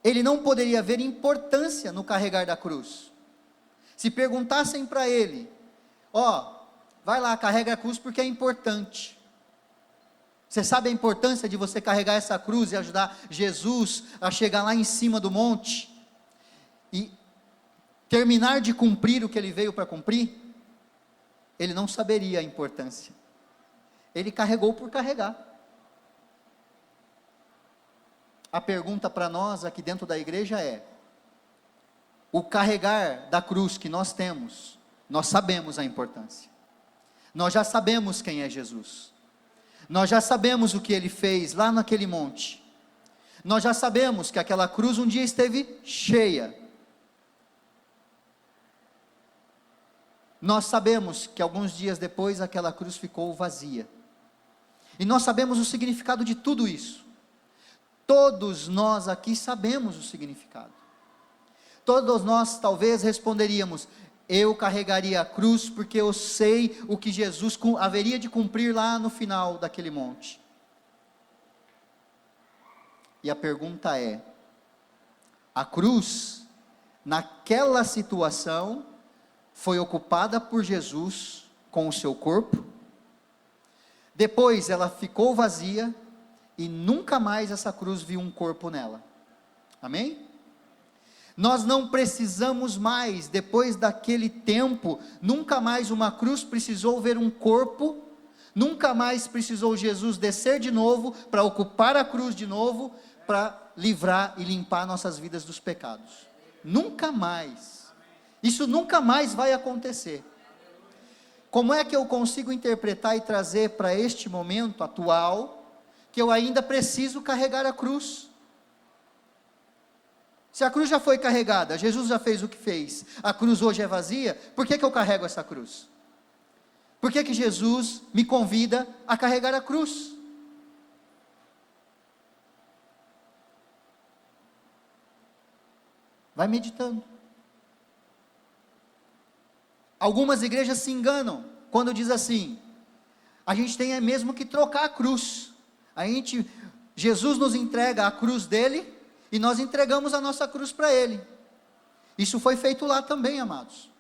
ele não poderia ver importância no carregar da cruz. Se perguntassem para ele, vai lá, carrega a cruz porque é importante. Você sabe a importância de você carregar essa cruz e ajudar Jesus a chegar lá em cima do monte e terminar de cumprir o que ele veio para cumprir? Ele não saberia a importância. Ele carregou por carregar. A pergunta para nós aqui dentro da igreja é: o carregar da cruz que nós temos, nós sabemos a importância. Nós já sabemos quem é Jesus. Nós já sabemos o que ele fez lá naquele monte. Nós já sabemos que aquela cruz um dia esteve cheia. Nós sabemos que alguns dias depois aquela cruz ficou vazia. E nós sabemos o significado de tudo isso. Todos nós aqui sabemos o significado. Todos nós talvez responderíamos: eu carregaria a cruz porque eu sei o que Jesus haveria de cumprir lá no final daquele monte. E a pergunta é: a cruz, naquela situação, foi ocupada por Jesus com o seu corpo? Depois ela ficou vazia e nunca mais essa cruz viu um corpo nela. Amém? Nós não precisamos mais, depois daquele tempo, nunca mais uma cruz precisou ver um corpo, nunca mais precisou Jesus descer de novo, para ocupar a cruz de novo, para livrar e limpar nossas vidas dos pecados. Nunca mais. Isso nunca mais vai acontecer. Como é que eu consigo interpretar e trazer para este momento atual, que eu ainda preciso carregar a cruz? Se a cruz já foi carregada, Jesus já fez o que fez, a cruz hoje é vazia, por que eu carrego essa cruz? Por que Jesus me convida a carregar a cruz? Vai meditando. Algumas igrejas se enganam quando diz assim: a gente tem mesmo que trocar a cruz. Jesus nos entrega a cruz dele e nós entregamos a nossa cruz para ele. Isso foi feito lá também, amados.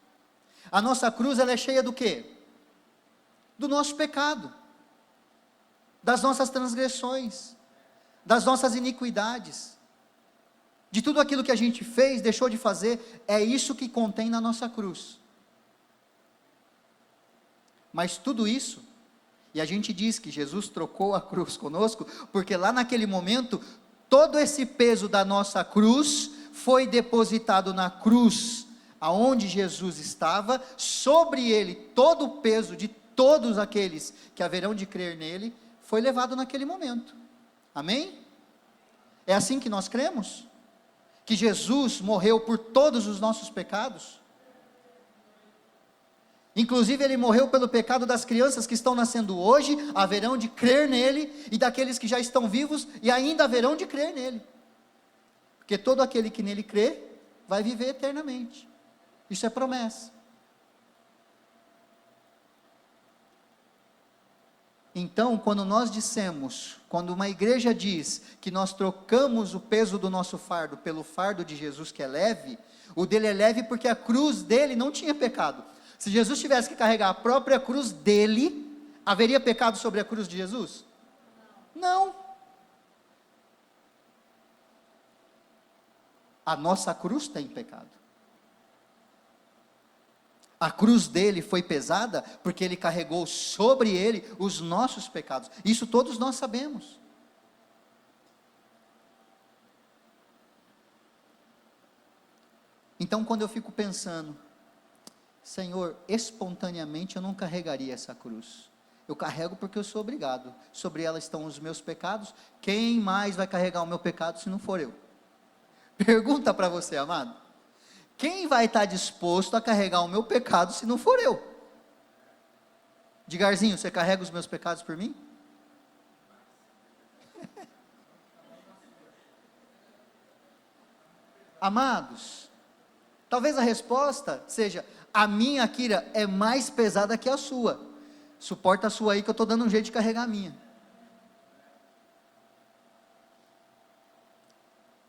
A nossa cruz, ela é cheia do quê? Do nosso pecado, das nossas transgressões, das nossas iniquidades, de tudo aquilo que a gente fez, deixou de fazer. É isso que contém na nossa cruz. Mas tudo isso, e a gente diz que Jesus trocou a cruz conosco, porque lá naquele momento, todo esse peso da nossa cruz foi depositado na cruz, aonde Jesus estava, sobre ele, todo o peso de todos aqueles que haverão de crer nele, foi levado naquele momento. Amém? É assim que nós cremos? Que Jesus morreu por todos os nossos pecados? Inclusive ele morreu pelo pecado das crianças que estão nascendo hoje, haverão de crer nele, e daqueles que já estão vivos e ainda haverão de crer nele, porque todo aquele que nele crê, vai viver eternamente. Isso é promessa. Então, quando nós dissemos, quando uma igreja diz que nós trocamos o peso do nosso fardo pelo fardo de Jesus, que é leve, o dele é leve porque a cruz dele não tinha pecado. Se Jesus tivesse que carregar a própria cruz dele, haveria pecado sobre a cruz de Jesus? Não. A nossa cruz tem pecado. A cruz dele foi pesada porque ele carregou sobre ele os nossos pecados. Isso todos nós sabemos. Então, quando eu fico pensando, Senhor, espontaneamente eu não carregaria essa cruz. Eu carrego porque eu sou obrigado. Sobre ela estão os meus pecados. Quem mais vai carregar o meu pecado se não for eu? Pergunta para você, amado. Quem vai estar disposto a carregar o meu pecado se não for eu? Digarzinho, você carrega os meus pecados por mim? Amados, talvez a resposta seja: a minha, Kira, é mais pesada que a sua. Suporta a sua aí que eu estou dando um jeito de carregar a minha.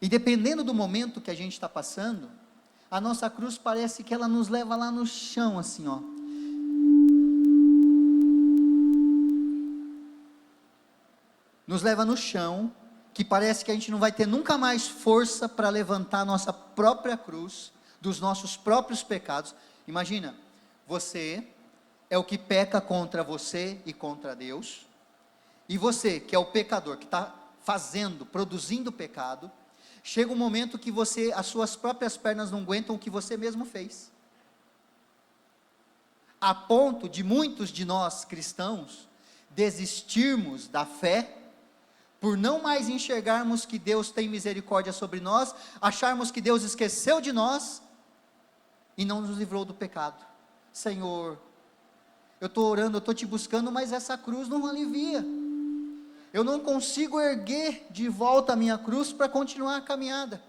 E dependendo do momento que a gente está passando, a nossa cruz parece que ela nos leva lá no chão, assim, ó. Nos leva no chão, que parece que a gente não vai ter nunca mais força para levantar a nossa própria cruz, dos nossos próprios pecados. Imagina, você é o que peca contra você e contra Deus, e você, que é o pecador, que está fazendo, produzindo pecado, chega um momento que você, as suas próprias pernas não aguentam o que você mesmo fez, a ponto de muitos de nós cristãos desistirmos da fé, por não mais enxergarmos que Deus tem misericórdia sobre nós, acharmos que Deus esqueceu de nós, e não nos livrou do pecado. Senhor, eu estou orando, eu estou te buscando, mas essa cruz não alivia, eu não consigo erguer de volta a minha cruz para continuar a caminhada.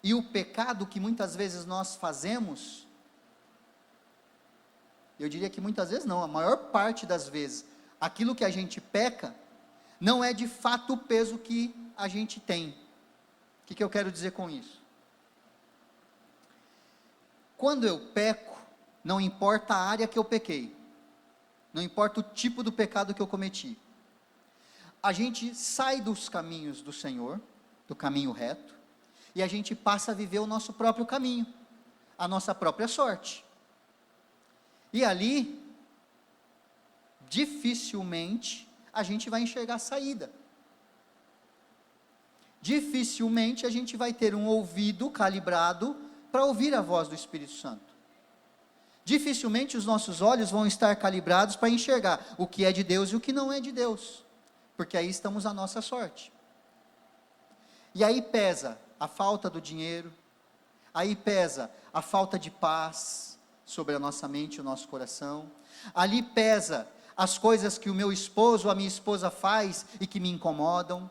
E o pecado que muitas vezes nós fazemos, eu diria que muitas vezes não, a maior parte das vezes, aquilo que a gente peca, não é de fato o peso que a gente tem. O que eu quero dizer com isso? Quando eu peco, não importa a área que eu pequei, não importa o tipo do pecado que eu cometi, a gente sai dos caminhos do Senhor, do caminho reto, e a gente passa a viver o nosso próprio caminho, a nossa própria sorte. E ali, dificilmente, a gente vai enxergar saída. Dificilmente a gente vai ter um ouvido calibrado para ouvir a voz do Espírito Santo. Dificilmente os nossos olhos vão estar calibrados para enxergar o que é de Deus e o que não é de Deus, porque aí estamos à nossa sorte. E aí pesa a falta do dinheiro, aí pesa a falta de paz sobre a nossa mente e o nosso coração, ali pesa as coisas que o meu esposo ou a minha esposa faz e que me incomodam,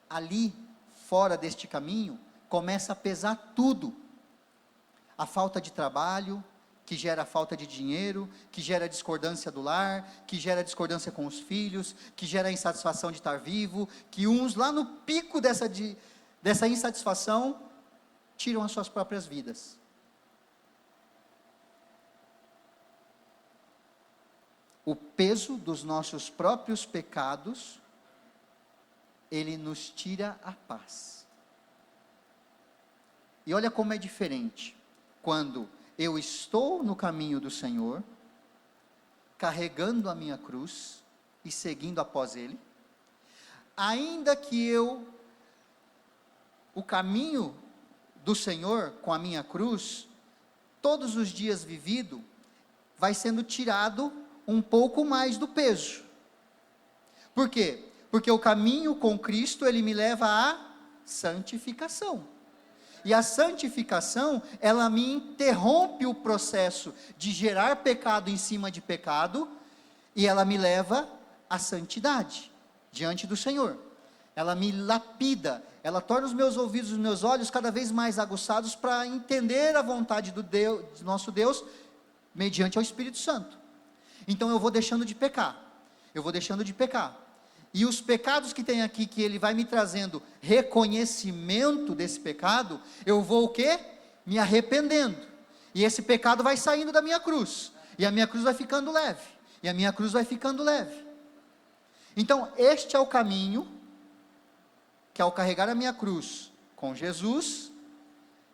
ali, fora deste caminho, começa a pesar tudo, a falta de trabalho, que gera falta de dinheiro, que gera discordância do lar, que gera discordância com os filhos, que gera insatisfação de estar vivo, que uns lá no pico dessa insatisfação, tiram as suas próprias vidas. O peso dos nossos próprios pecados, ele nos tira a paz. E olha como é diferente, quando eu estou no caminho do Senhor, carregando a minha cruz e seguindo após Ele, ainda que o caminho do Senhor com a minha cruz, todos os dias vivido, vai sendo tirado um pouco mais do peso. Por quê? Porque o caminho com Cristo, ele me leva à santificação. E a santificação, ela me interrompe o processo de gerar pecado em cima de pecado, e ela me leva à santidade, diante do Senhor. Ela me lapida, ela torna os meus ouvidos e os meus olhos cada vez mais aguçados para entender a vontade do nosso Deus, mediante ao Espírito Santo. Então eu vou deixando de pecar, e os pecados que tem aqui, que ele vai me trazendo reconhecimento desse pecado, eu vou o quê? Me arrependendo, e esse pecado vai saindo da minha cruz, e a minha cruz vai ficando leve, então este é o caminho, que ao carregar a minha cruz com Jesus,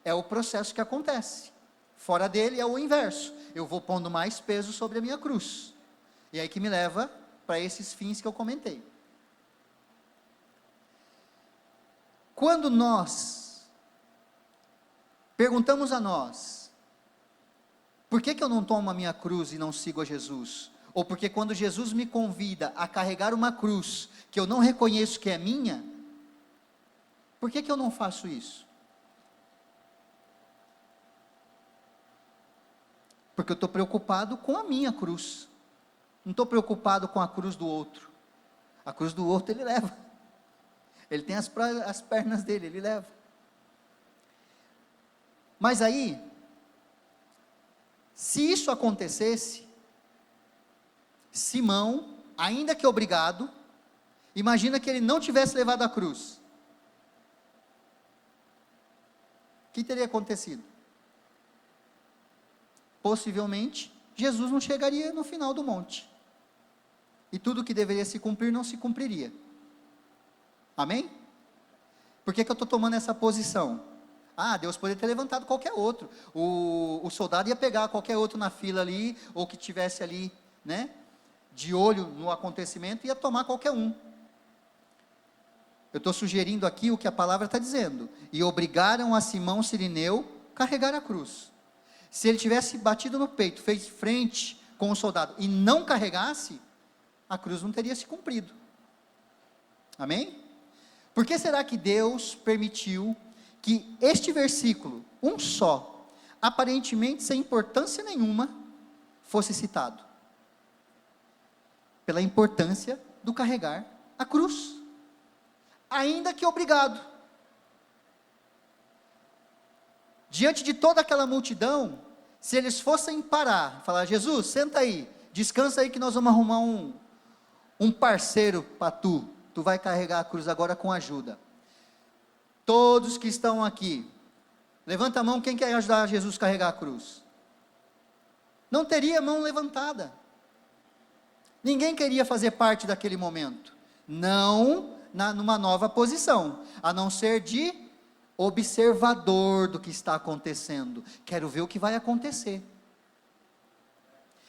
é o processo que acontece. Fora dele é o inverso, eu vou pondo mais peso sobre a minha cruz, e aí que me leva para esses fins que eu comentei. Quando nós perguntamos a nós, por que eu não tomo a minha cruz e não sigo a Jesus? Ou porque quando Jesus me convida a carregar uma cruz, que eu não reconheço que é minha, por que eu não faço isso? Porque eu estou preocupado com a minha cruz, não estou preocupado com a cruz do outro. A cruz do outro ele leva, ele tem as pernas dele, ele leva. Mas aí, se isso acontecesse, Simão ainda que obrigado, imagina que ele não tivesse levado a cruz. O que teria acontecido? Possivelmente, Jesus não chegaria no final do monte. E tudo que deveria se cumprir não se cumpriria. Amém? Por que eu estou tomando essa posição? Deus poderia ter levantado qualquer outro. O soldado ia pegar qualquer outro na fila ali, ou que tivesse ali, né, de olho no acontecimento, e ia tomar qualquer um. Eu estou sugerindo aqui o que a palavra está dizendo. E obrigaram a Simão Cirineu carregar a cruz. Se ele tivesse batido no peito, fez frente com o soldado e não carregasse, a cruz não teria se cumprido. Amém? Por que será que Deus permitiu que este versículo, um só, aparentemente sem importância nenhuma, fosse citado? Pela importância do carregar a cruz, ainda que obrigado. Diante de toda aquela multidão, se eles fossem parar, falar: Jesus, senta aí, descansa aí que nós vamos arrumar um parceiro para tu vai carregar a cruz agora com ajuda. Todos que estão aqui, levanta a mão, quem quer ajudar Jesus a carregar a cruz? Não teria mão levantada. Ninguém queria fazer parte daquele momento, não numa nova posição, a não ser de observador do que está acontecendo. Quero ver o que vai acontecer.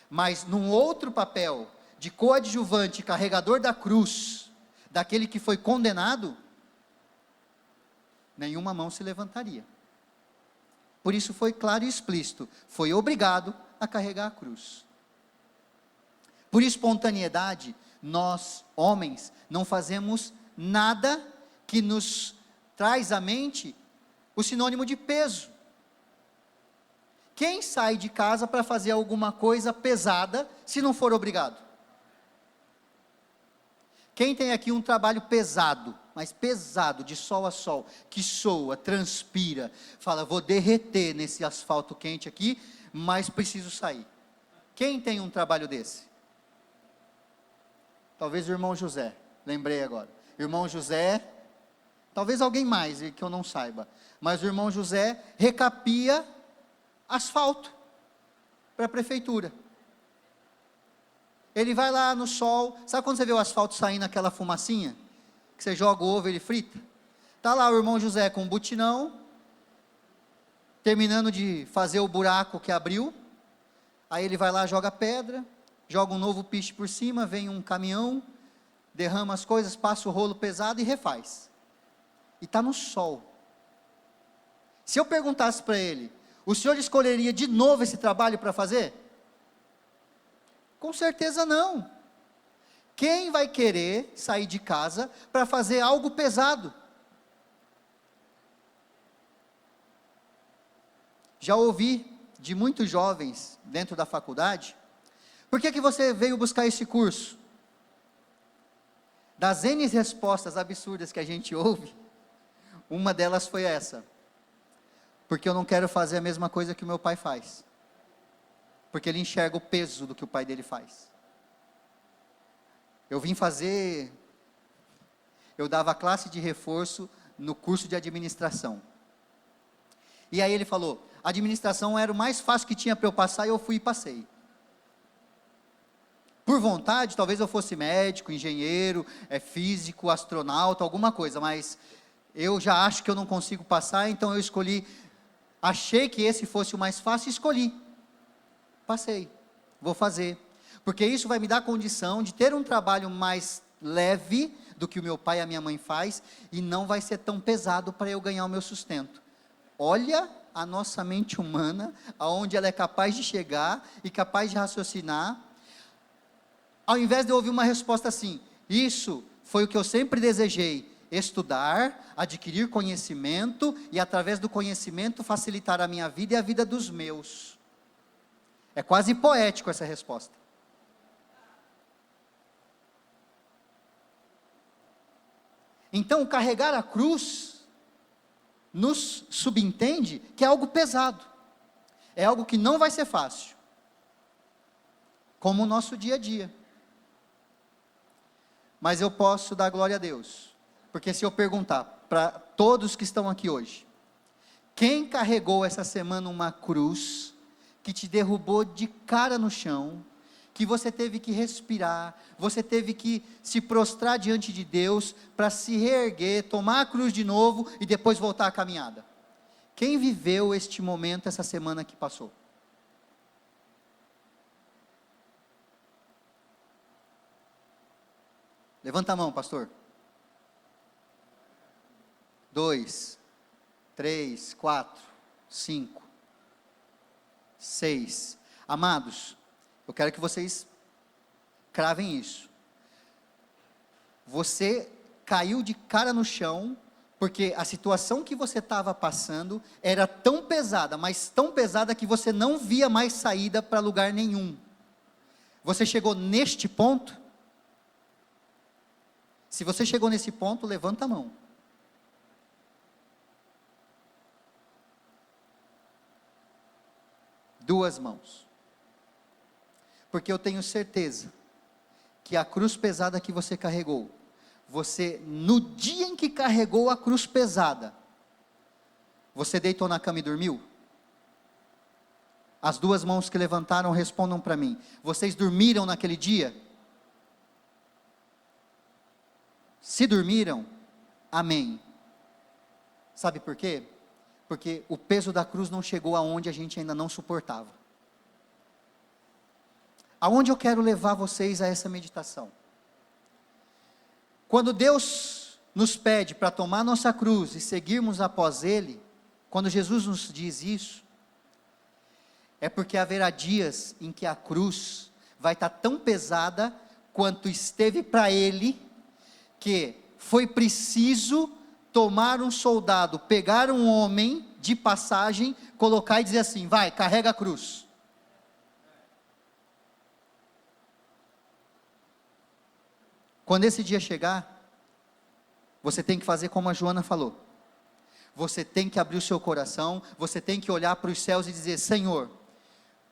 Mas num outro papel, de coadjuvante, carregador da cruz, daquele que foi condenado, nenhuma mão se levantaria. Por isso foi claro e explícito, foi obrigado a carregar a cruz. Por espontaneidade, nós, homens, não fazemos nada que nos traz à mente o sinônimo de peso. Quem sai de casa para fazer alguma coisa pesada, se não for obrigado? Quem tem aqui um trabalho pesado, mas pesado, de sol a sol, que soa, transpira, fala: vou derreter nesse asfalto quente aqui, mas preciso sair. Quem tem um trabalho desse? Talvez o irmão José, lembrei agora. Irmão José, talvez alguém mais que eu não saiba, mas o irmão José recapia asfalto para a prefeitura. Ele vai lá no sol, sabe quando você vê o asfalto saindo aquela fumacinha? Que você joga o ovo e ele frita? Está lá o irmão José com um butinão, terminando de fazer o buraco que abriu, aí ele vai lá, joga pedra, joga um novo piche por cima, vem um caminhão, derrama as coisas, passa o rolo pesado e refaz. E está no sol. Se eu perguntasse para ele: o senhor escolheria de novo esse trabalho para fazer? Com certeza não. Quem vai querer sair de casa para fazer algo pesado? Já ouvi de muitos jovens dentro da faculdade: por que você veio buscar esse curso? Das N respostas absurdas que a gente ouve, uma delas foi essa: porque eu não quero fazer a mesma coisa que o meu pai faz. Porque ele enxerga o peso do que o pai dele faz. Eu dava classe de reforço no curso de administração. E aí ele falou: administração era o mais fácil que tinha para eu passar, e eu fui e passei. Por vontade, talvez eu fosse médico, engenheiro, físico, astronauta, alguma coisa, mas eu já acho que eu não consigo passar, então eu achei que esse fosse o mais fácil e escolhi. Passei, vou fazer, porque isso vai me dar condição de ter um trabalho mais leve do que o meu pai e a minha mãe faz, e não vai ser tão pesado para eu ganhar o meu sustento. Olha a nossa mente humana, aonde ela é capaz de chegar e capaz de raciocinar, ao invés de eu ouvir uma resposta assim: isso foi o que eu sempre desejei, estudar, adquirir conhecimento, e através do conhecimento facilitar a minha vida e a vida dos meus. É quase poético essa resposta. Então, carregar a cruz nos subentende que é algo pesado, é algo que não vai ser fácil, como o nosso dia a dia. mas eu posso dar glória a Deus, porque se eu perguntar para todos que estão aqui hoje, quem carregou essa semana uma cruz, que te derrubou de cara no chão, que você teve que respirar, você teve que se prostrar diante de Deus, para se reerguer, tomar a cruz de novo, e depois voltar à caminhada? Quem viveu este momento essa semana que passou? Levanta a mão, pastor. 2, 3, 4, 5, 6. Amados, eu quero que vocês cravem isso. Você caiu de cara no chão, porque a situação que você estava passando era tão pesada, mas tão pesada que você não via mais saída para lugar nenhum. Você chegou neste ponto? Se você chegou nesse ponto, levanta a mão. Duas mãos. Porque eu tenho certeza que a cruz pesada que você carregou, você, no dia em que carregou a cruz pesada, você deitou na cama e dormiu? As duas mãos que levantaram, respondam para mim. Vocês dormiram naquele dia? Se dormiram, amém. Sabe por quê? Porque o peso da cruz não chegou aonde a gente ainda não suportava. Aonde eu quero levar vocês a essa meditação? Quando Deus nos pede para tomar nossa cruz e seguirmos após Ele, quando Jesus nos diz isso, é porque haverá dias em que a cruz vai estar tão pesada quanto esteve para Ele, que foi preciso tomar um soldado, pegar um homem de passagem, colocar e dizer assim: vai, carrega a cruz. Quando esse dia chegar, você tem que fazer como a Joana falou. Você tem que abrir o seu coração, você tem que olhar para os céus e dizer: Senhor,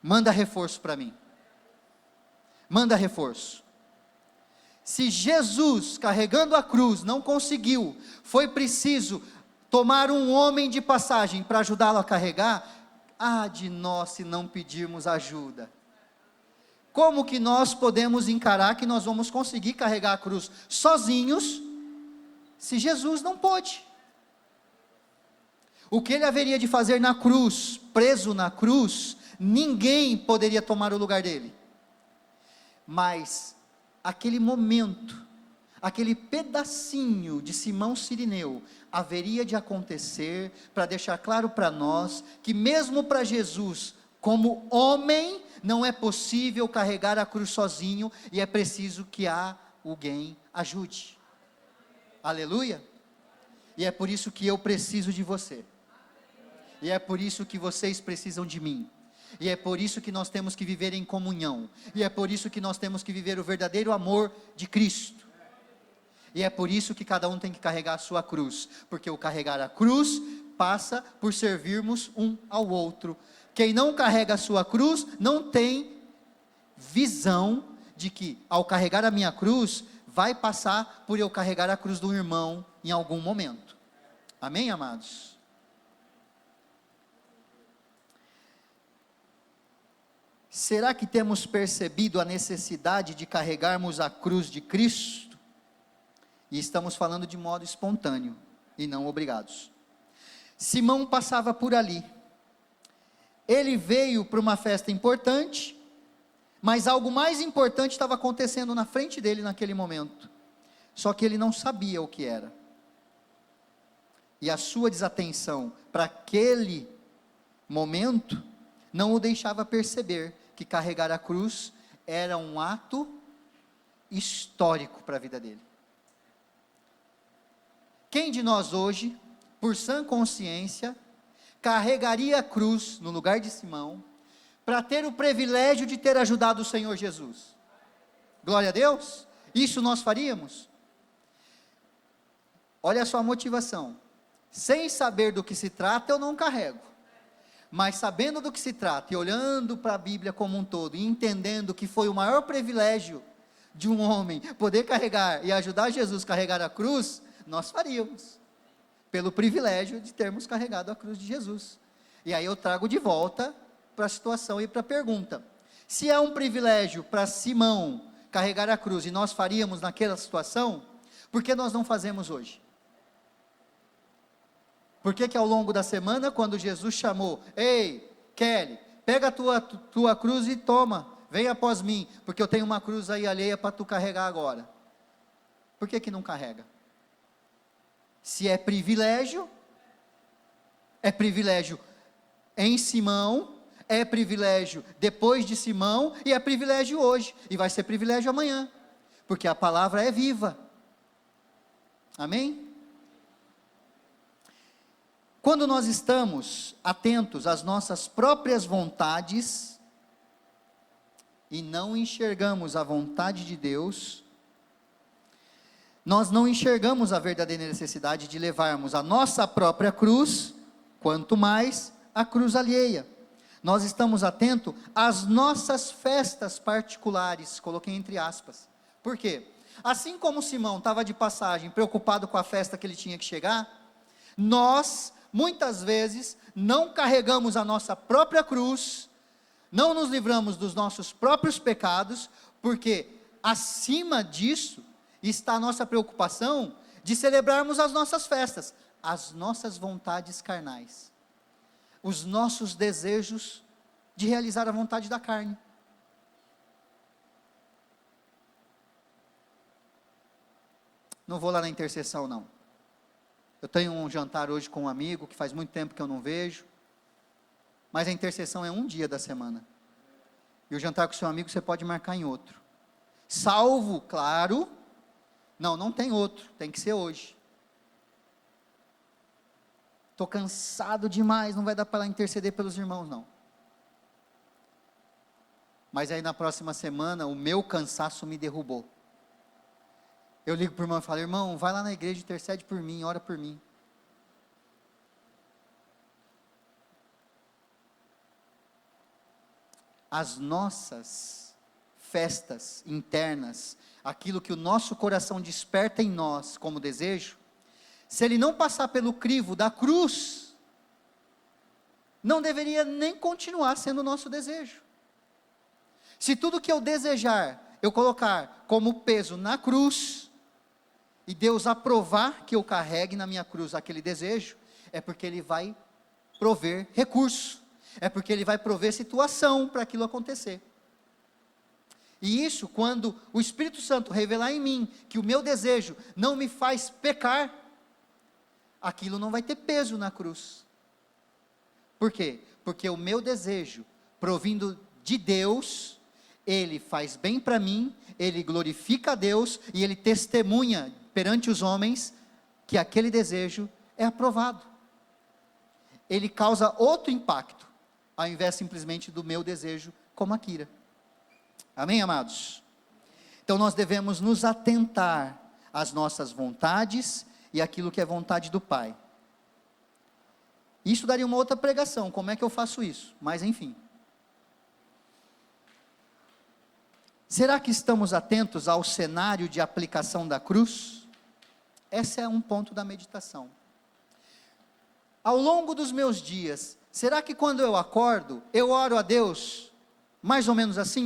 manda reforço para mim. Manda reforço. Se Jesus, carregando a cruz, não conseguiu, foi preciso tomar um homem de passagem para ajudá-lo a carregar, de nós se não pedirmos ajuda. Como que nós podemos encarar que nós vamos conseguir carregar a cruz sozinhos, se Jesus não pôde? O que ele haveria de fazer na cruz, preso na cruz, ninguém poderia tomar o lugar dele. Mas aquele momento, aquele pedacinho de Simão Cirineu, haveria de acontecer para deixar claro para nós, que mesmo para Jesus, como homem, não é possível carregar a cruz sozinho, e é preciso que alguém ajude. Aleluia? E é por isso que eu preciso de você, e é por isso que vocês precisam de mim. E é por isso que nós temos que viver em comunhão. E é por isso que nós temos que viver o verdadeiro amor de Cristo. E é por isso que cada um tem que carregar a sua cruz. Porque o carregar a cruz passa por servirmos um ao outro. Quem não carrega a sua cruz não tem visão de que, ao carregar a minha cruz, vai passar por eu carregar a cruz do irmão em algum momento. Amém, amados? Será que temos percebido a necessidade de carregarmos a cruz de Cristo? E estamos falando de modo espontâneo, e não obrigados. Simão passava por ali. Ele veio para uma festa importante, mas algo mais importante estava acontecendo na frente dele naquele momento. Só que ele não sabia o que era. E a sua desatenção para aquele momento não o deixava perceber que carregar a cruz era um ato histórico para a vida dele. Quem de nós hoje, por sã consciência, carregaria a cruz no lugar de Simão, para ter o privilégio de ter ajudado o Senhor Jesus? Glória a Deus. Isso nós faríamos? Olha a sua motivação. Sem saber do que se trata, eu não carrego. Mas sabendo do que se trata, e olhando para a Bíblia como um todo, e entendendo que foi o maior privilégio de um homem poder carregar e ajudar Jesus a carregar a cruz, nós faríamos, pelo privilégio de termos carregado a cruz de Jesus. E aí eu trago de volta para a situação e para a pergunta: se é um privilégio para Simão carregar a cruz e nós faríamos naquela situação, por que nós não fazemos hoje? Por que ao longo da semana, quando Jesus chamou, ei, Kelly, pega a tua cruz e toma, vem após mim, porque eu tenho uma cruz aí alheia para tu carregar agora. Por que não carrega? Se é privilégio em Simão, é privilégio depois de Simão, e é privilégio hoje, e vai ser privilégio amanhã, porque a palavra é viva. Amém? Quando nós estamos atentos às nossas próprias vontades, e não enxergamos a vontade de Deus, nós não enxergamos a verdadeira necessidade de levarmos a nossa própria cruz, quanto mais a cruz alheia. Nós estamos atentos às nossas festas particulares, coloquei entre aspas. Por quê? Assim como Simão estava de passagem, preocupado com a festa que ele tinha que chegar, nós, muitas vezes, não carregamos a nossa própria cruz, não nos livramos dos nossos próprios pecados, porque acima disso está a nossa preocupação de celebrarmos as nossas festas, as nossas vontades carnais, os nossos desejos de realizar a vontade da carne. Não vou lá na intercessão não. Eu tenho um jantar hoje com um amigo, que faz muito tempo que eu não vejo, mas a intercessão é um dia da semana, e o jantar com seu amigo você pode marcar em outro, salvo, claro, não tem outro, tem que ser hoje. Estou cansado demais, não vai dar para interceder pelos irmãos não, mas aí na próxima semana, o meu cansaço me derrubou, eu ligo para o irmão e falo, irmão, vai lá na igreja, intercede por mim, ora por mim. As nossas festas internas, aquilo que o nosso coração desperta em nós como desejo, se ele não passar pelo crivo da cruz, não deveria nem continuar sendo o nosso desejo. Se tudo que eu desejar, eu colocar como peso na cruz, e Deus aprovar que eu carregue na minha cruz aquele desejo, é porque Ele vai prover recurso, é porque Ele vai prover situação para aquilo acontecer. E isso, quando o Espírito Santo revelar em mim, que o meu desejo não me faz pecar, aquilo não vai ter peso na cruz. Por quê? Porque o meu desejo, provindo de Deus, ele faz bem para mim, ele glorifica a Deus, e ele testemunha perante os homens, que aquele desejo é aprovado. Ele causa outro impacto, ao invés simplesmente do meu desejo, como a Kira. Amém, amados? Então nós devemos nos atentar às nossas vontades, e aquilo que é vontade do Pai. Isso daria uma outra pregação, como é que eu faço isso? Mas enfim. Será que estamos atentos ao cenário de aplicação da cruz? Esse é um ponto da meditação. Ao longo dos meus dias, será que quando eu acordo, eu oro a Deus, mais ou menos assim,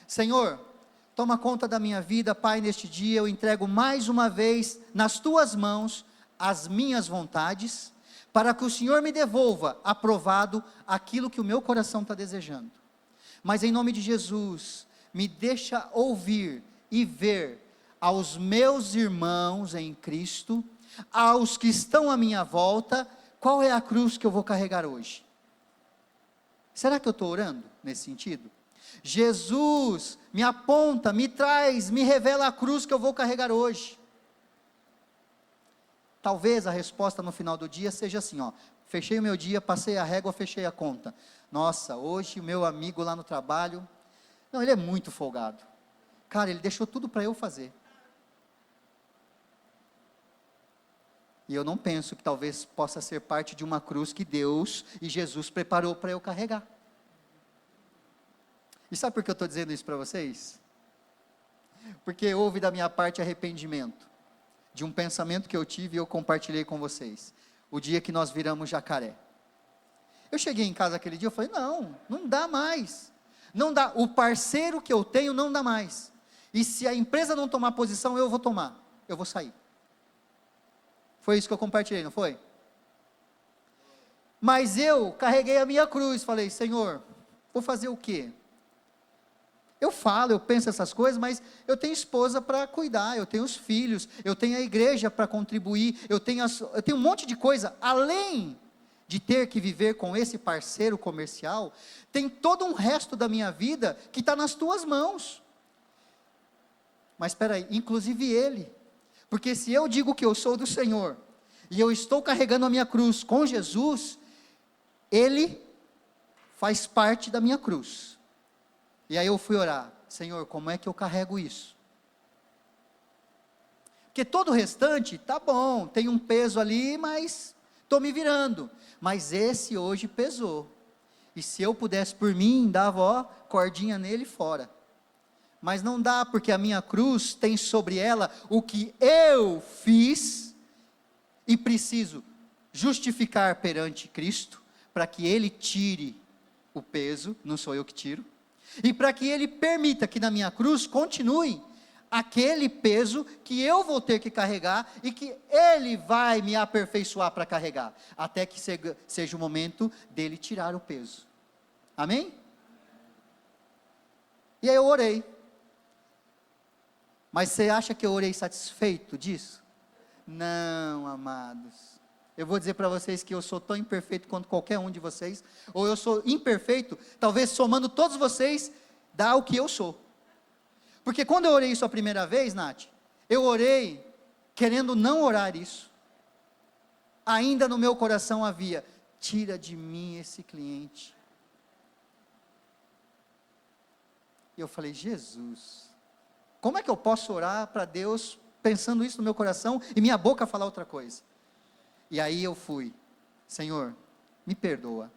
Senhor, toma conta da minha vida, Pai, neste dia eu entrego mais uma vez nas Tuas mãos as minhas vontades, para que o Senhor me devolva aprovado aquilo que o meu coração está desejando. Mas em nome de Jesus, me deixa ouvir e ver aos meus irmãos em Cristo, aos que estão à minha volta, qual é a cruz que eu vou carregar hoje? Será que eu estou orando nesse sentido? Jesus, me aponta, me traz, me revela a cruz que eu vou carregar hoje. Talvez a resposta no final do dia seja assim, fechei o meu dia, passei a régua, fechei a conta. Nossa, hoje o meu amigo lá no trabalho, não, ele é muito folgado. Cara, ele deixou tudo para eu fazer. E eu não penso que talvez possa ser parte de uma cruz que Deus e Jesus preparou para eu carregar. E sabe por que eu estou dizendo isso para vocês? porque houve da minha parte arrependimento, de um pensamento que eu tive e eu compartilhei com vocês, o dia que nós viramos jacaré. Eu cheguei em casa aquele dia, eu falei, não dá mais, não dá, o parceiro que eu tenho não dá mais, e se a empresa não tomar posição, eu vou tomar, eu vou sair. Foi isso que eu compartilhei, não foi? Mas eu carreguei a minha cruz, falei, Senhor, vou fazer o quê? Eu falo, eu penso essas coisas, mas eu tenho esposa para cuidar, eu tenho os filhos, eu tenho a igreja para contribuir, eu tenho um monte de coisa, além de ter que viver com esse parceiro comercial, tem todo um resto da minha vida que está nas tuas mãos. Mas espera aí, inclusive ele, porque se eu digo que eu sou do Senhor, e eu estou carregando a minha cruz com Jesus, ele faz parte da minha cruz. E aí eu fui orar, Senhor, como é que eu carrego isso? Porque todo o restante, tá bom, tem um peso ali, mas estou me virando. Mas esse hoje pesou. E se eu pudesse por mim, dava cordinha nele fora. Mas não dá, porque a minha cruz tem sobre ela o que eu fiz, e preciso justificar perante Cristo, para que Ele tire o peso, não sou eu que tiro, e para que Ele permita que na minha cruz continue aquele peso que eu vou ter que carregar, e que Ele vai me aperfeiçoar para carregar, até que seja o momento dEle tirar o peso, amém? E aí eu orei, mas você acha que eu orei satisfeito disso? Não, amados, eu vou dizer para vocês que eu sou tão imperfeito quanto qualquer um de vocês, ou eu sou imperfeito, talvez somando todos vocês, dá o que eu sou, porque quando eu orei isso a primeira vez, Nath, eu orei querendo não orar isso, ainda no meu coração havia, tira de mim esse cliente, e eu falei, Jesus, como é que eu posso orar para Deus, pensando isso no meu coração, e minha boca falar outra coisa? E aí eu fui, Senhor, me perdoa,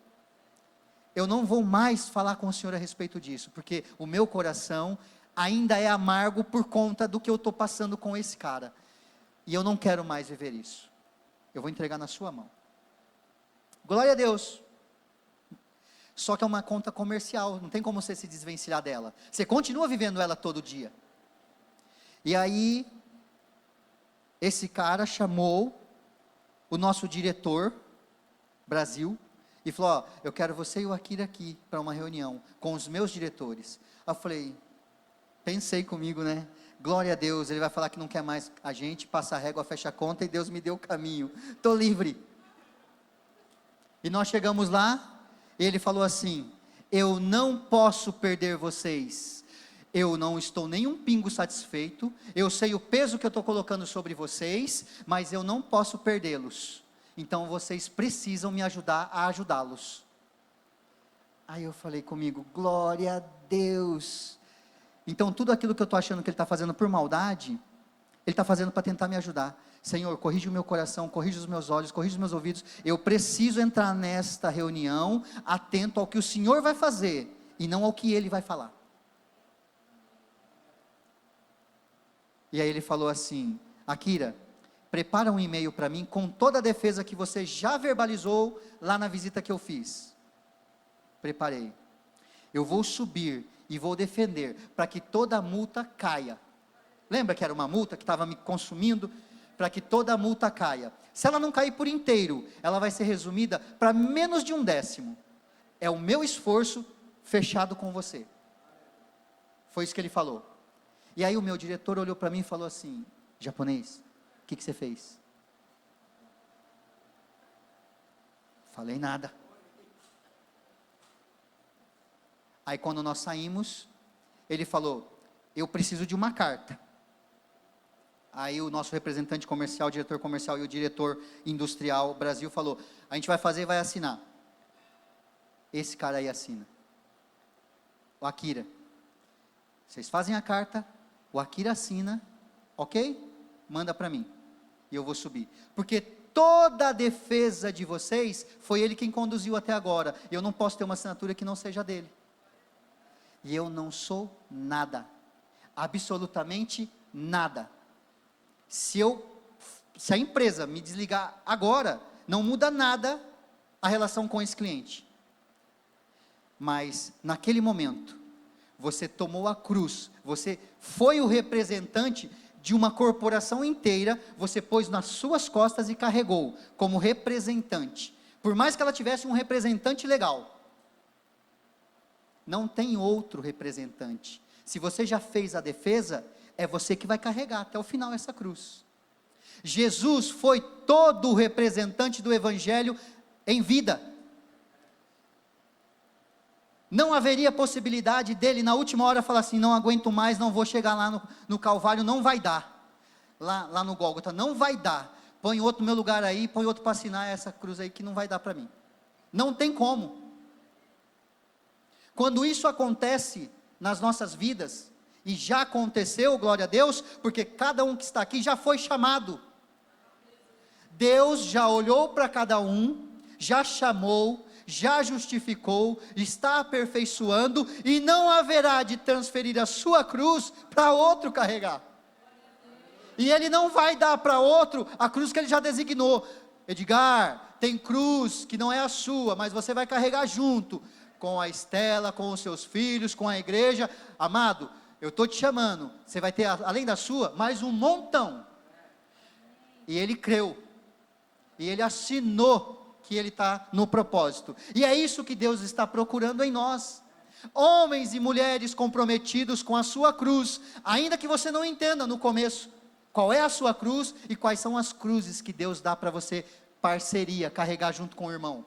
eu não vou mais falar com o Senhor a respeito disso, porque o meu coração ainda é amargo por conta do que eu estou passando com esse cara, e eu não quero mais viver isso, eu vou entregar na sua mão, glória a Deus. Só que é uma conta comercial, não tem como você se desvencilhar dela, você continua vivendo ela todo dia. E aí, esse cara chamou o nosso diretor, Brasil, e falou, eu quero você e o Akira aqui, para uma reunião, com os meus diretores. Eu falei, pensei comigo, né, glória a Deus, ele vai falar que não quer mais a gente, passa a régua, fecha a conta, e Deus me deu o caminho, estou livre. E nós chegamos lá, e ele falou assim, eu não posso perder vocês, eu não estou nem um pingo satisfeito, eu sei o peso que eu estou colocando sobre vocês, mas eu não posso perdê-los, então vocês precisam me ajudar a ajudá-los. Aí eu falei comigo, glória a Deus, então tudo aquilo que eu estou achando que ele está fazendo por maldade, ele está fazendo para tentar me ajudar. Senhor, corrige o meu coração, corrige os meus olhos, corrige os meus ouvidos, eu preciso entrar nesta reunião, atento ao que o Senhor vai fazer, e não ao que Ele vai falar. E aí ele falou assim, Akira, prepara um e-mail para mim, com toda a defesa que você já verbalizou, lá na visita que eu fiz. Preparei, eu vou subir, e vou defender, para que toda a multa caia, lembra que era uma multa que estava me consumindo, para que toda a multa caia, se ela não cair por inteiro, ela vai ser resumida para menos de 1/10, é o meu esforço fechado com você, foi isso que ele falou. E aí o meu diretor olhou para mim e falou assim, japonês, o que você fez? Falei nada. Aí quando nós saímos, ele falou, eu preciso de uma carta. Aí o nosso representante comercial, o diretor comercial e o diretor industrial Brasil falou, a gente vai fazer e vai assinar. Esse cara aí assina. O Akira. Vocês fazem a carta, o Akira assina, ok? Manda para mim, e eu vou subir. Porque toda a defesa de vocês, foi ele quem conduziu até agora. Eu não posso ter uma assinatura que não seja dele. E eu não sou nada. Absolutamente nada. Se a empresa me desligar agora, não muda nada a relação com esse cliente. Mas naquele momento, você tomou a cruz, você foi o representante de uma corporação inteira, você pôs nas suas costas e carregou como representante. Por mais que ela tivesse um representante legal, não tem outro representante. Se você já fez a defesa, é você que vai carregar até o final essa cruz. Jesus foi todo o representante do Evangelho em vida. Não haveria possibilidade dele na última hora falar assim, não aguento mais, não vou chegar lá no Calvário, não vai dar. Lá no Gólgota, não vai dar. Põe outro no meu lugar aí, põe outro para assinar essa cruz aí que não vai dar para mim. Não tem como. Quando isso acontece nas nossas vidas, e já aconteceu, glória a Deus, porque cada um que está aqui já foi chamado. Deus já olhou para cada um, já chamou, já justificou, está aperfeiçoando, e não haverá de transferir a sua cruz para outro carregar. E ele não vai dar para outro a cruz que ele já designou. Edgar, tem cruz que não é a sua, mas você vai carregar junto, com a Estela, com os seus filhos, com a igreja. Amado, eu estou te chamando, você vai ter, além da sua, mais um montão. E ele creu, e ele assinou que ele está no propósito, e é isso que Deus está procurando em nós, homens e mulheres comprometidos com a sua cruz, ainda que você não entenda no começo, qual é a sua cruz, e quais são as cruzes que Deus dá para você, parceria, carregar junto com o irmão,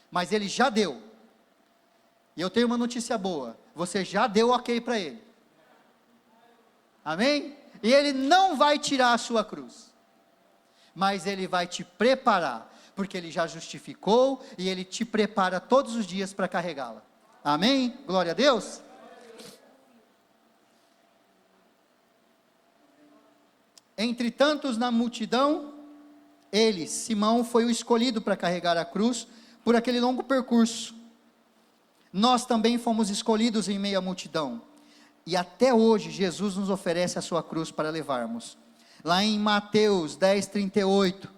mas ele já deu, e eu tenho uma notícia boa, você já deu ok para ele, amém? E ele não vai tirar a sua cruz, mas ele vai te preparar, porque ele já justificou, e ele te prepara todos os dias para carregá-la, amém? Glória a Deus. Entre tantos na multidão, ele, Simão, foi o escolhido para carregar a cruz, por aquele longo percurso. Nós também fomos escolhidos em meio à multidão, e até hoje Jesus nos oferece a sua cruz para levarmos, lá em Mateus 10:38,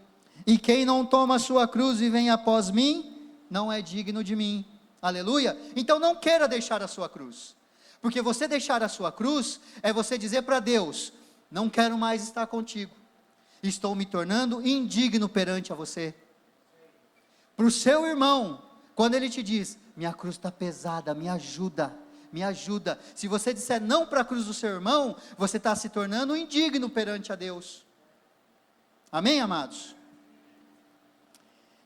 e quem não toma a sua cruz e vem após mim, não é digno de mim, aleluia. Então não queira deixar a sua cruz, porque você deixar a sua cruz, é você dizer para Deus, não quero mais estar contigo, estou me tornando indigno perante a você. Para o seu irmão, quando ele te diz, minha cruz está pesada, me ajuda, se você disser não para a cruz do seu irmão, você está se tornando indigno perante a Deus, amém, amados?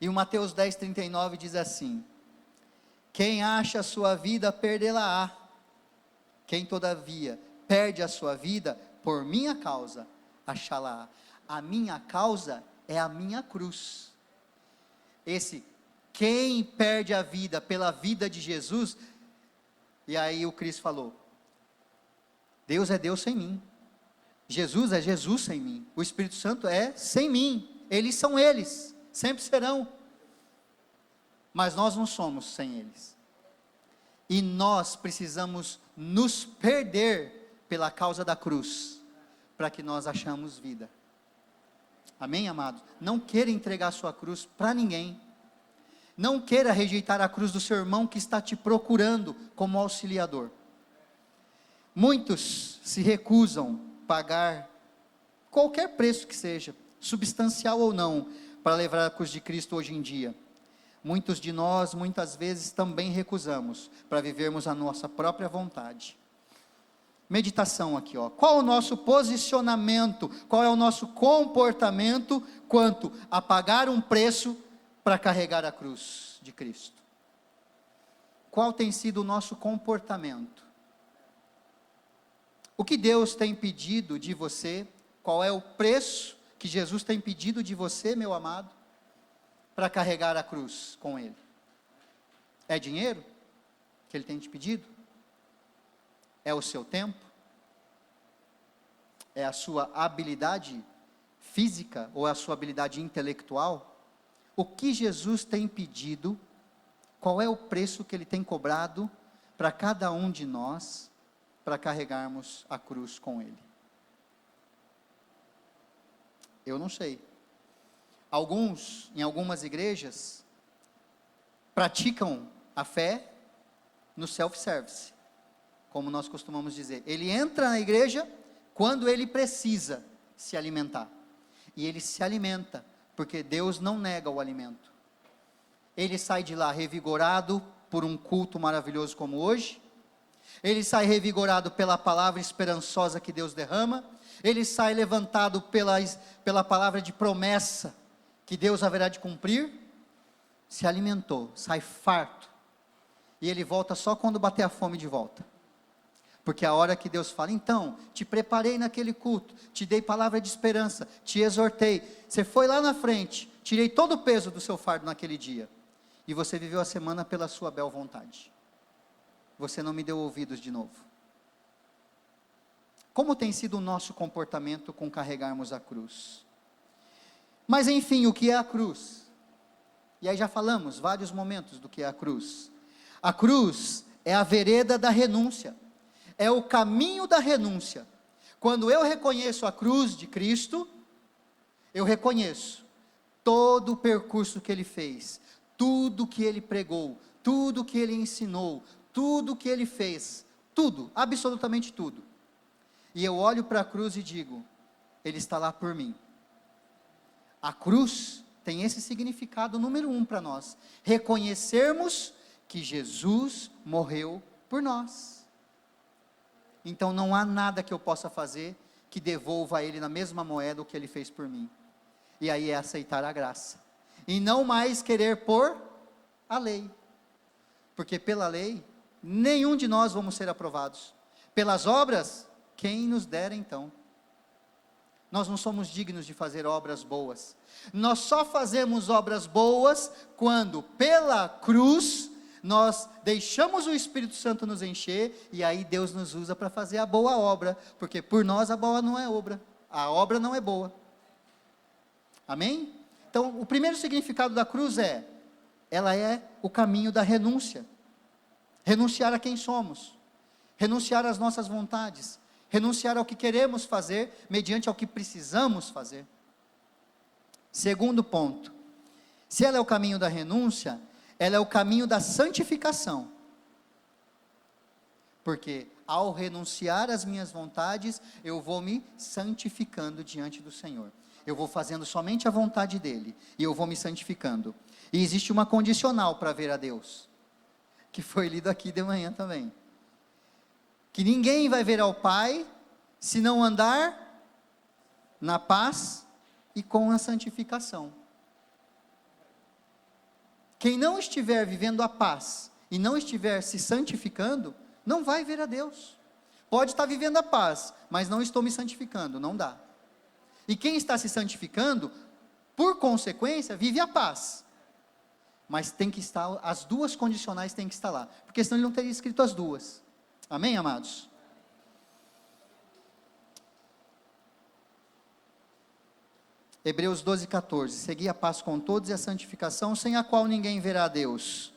E o Mateus 10:39 diz assim, quem acha a sua vida, perdê-la-á, quem todavia perde a sua vida, por minha causa, achá-la-á. A minha causa é a minha cruz. Quem perde a vida pela vida de Jesus, e aí o Cristo falou, Deus é Deus sem mim, Jesus é Jesus sem mim, o Espírito Santo é sem mim, eles são eles, sempre serão, mas nós não somos sem eles, e nós precisamos nos perder pela causa da cruz, para que nós achamos vida, amém, amados? Não queira entregar a sua cruz para ninguém, não queira rejeitar a cruz do seu irmão que está te procurando como auxiliador. Muitos se recusam a pagar qualquer preço que seja, substancial ou não, para levar a cruz de Cristo hoje em dia. Muitos de nós, muitas vezes, também recusamos, para vivermos a nossa própria vontade. Meditação aqui, ó. Qual o nosso posicionamento, qual é o nosso comportamento, quanto a pagar um preço, para carregar a cruz de Cristo? Qual tem sido o nosso comportamento? O que Deus tem pedido de você? Qual é o preço que Jesus tem pedido de você, meu amado, para carregar a cruz com Ele? É dinheiro que Ele tem te pedido? É o seu tempo? É a sua habilidade física ou a sua habilidade intelectual? O que Jesus tem pedido, qual é o preço que Ele tem cobrado para cada um de nós, para carregarmos a cruz com Ele? Eu não sei. Alguns, em algumas igrejas, praticam a fé no self-service, como nós costumamos dizer. Ele entra na igreja quando ele precisa se alimentar. E ele se alimenta, porque Deus não nega o alimento. Ele sai de lá revigorado por um culto maravilhoso como hoje. Ele sai revigorado pela palavra esperançosa que Deus derrama. Ele sai levantado pela palavra de promessa que Deus haverá de cumprir. Se alimentou, sai farto. E ele volta só quando bater a fome de volta. Porque a hora que Deus fala, então, te preparei naquele culto, te dei palavra de esperança, te exortei, você foi lá na frente, tirei todo o peso do seu fardo naquele dia, e você viveu a semana pela sua bel vontade. Você não me deu ouvidos de novo. Como tem sido o nosso comportamento com carregarmos a cruz? Mas enfim, o que é a cruz? E aí já falamos vários momentos do que é a cruz. A cruz é a vereda da renúncia, é o caminho da renúncia. Quando eu reconheço a cruz de Cristo, eu reconheço todo o percurso que Ele fez, tudo que Ele pregou, tudo que Ele ensinou, tudo que Ele fez, tudo, absolutamente tudo. E eu olho para a cruz e digo, Ele está lá por mim. A cruz tem esse significado número 1 para nós, reconhecermos que Jesus morreu por nós. Então não há nada que eu possa fazer que devolva a Ele na mesma moeda o que Ele fez por mim. E aí é aceitar a graça. E não mais querer pôr a lei. Porque pela lei, nenhum de nós vamos ser aprovados. Pelas obras, quem nos dera então? Nós não somos dignos de fazer obras boas. Nós só fazemos obras boas quando pela cruz nós deixamos o Espírito Santo nos encher, e aí Deus nos usa para fazer a boa obra, porque por nós a boa não é obra, a obra não é boa. Amém? Então, o primeiro significado da cruz ela é o caminho da renúncia. Renunciar a quem somos, renunciar às nossas vontades, renunciar ao que queremos fazer, mediante ao que precisamos fazer. Segundo ponto, se ela é o caminho da renúncia, ela é o caminho da santificação, porque ao renunciar às minhas vontades, eu vou me santificando diante do Senhor, eu vou fazendo somente a vontade dEle, e eu vou me santificando, e existe uma condicional para ver a Deus, que foi lido aqui de manhã também, que ninguém vai ver ao Pai, se não andar na paz e com a santificação. Quem não estiver vivendo a paz e não estiver se santificando, não vai ver a Deus. Pode estar vivendo a paz, mas não estou me santificando, não dá. E quem está se santificando, por consequência, vive a paz. Mas tem que estar, as duas condicionais têm que estar lá, porque senão ele não teria escrito as duas. Amém, amados? Hebreus 12:14, segui a paz com todos e a santificação, sem a qual ninguém verá a Deus.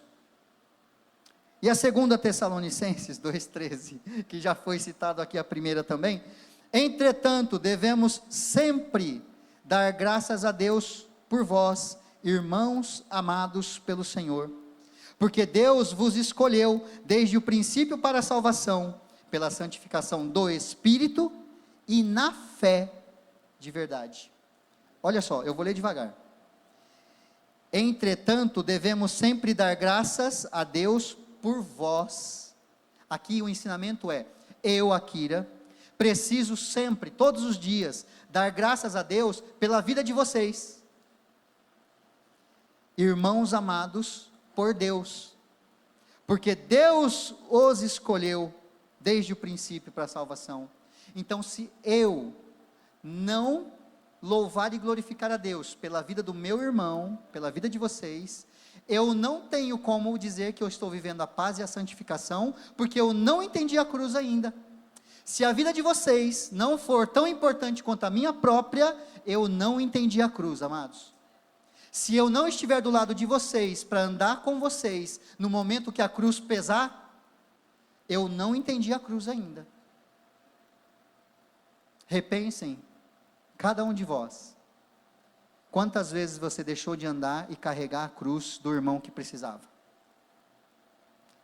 E a segunda Tessalonicenses 2:13, que já foi citado aqui a primeira também, entretanto, devemos sempre dar graças a Deus por vós, irmãos amados pelo Senhor, porque Deus vos escolheu desde o princípio para a salvação, pela santificação do Espírito e na fé de verdade. Olha só, eu vou ler devagar. Entretanto, devemos sempre dar graças a Deus por vós. Aqui o ensinamento eu, Akira, preciso sempre, todos os dias, dar graças a Deus pela vida de vocês. Irmãos amados por Deus. Porque Deus os escolheu desde o princípio para a salvação. Então, se eu não louvar e glorificar a Deus pela vida do meu irmão, pela vida de vocês, eu não tenho como dizer que eu estou vivendo a paz e a santificação, porque eu não entendi a cruz ainda. Se a vida de vocês não for tão importante quanto a minha própria, eu não entendi a cruz, amados. Se eu não estiver do lado de vocês, para andar com vocês, no momento que a cruz pesar, eu não entendi a cruz ainda. Repensem, cada um de vós, quantas vezes você deixou de andar e carregar a cruz do irmão que precisava?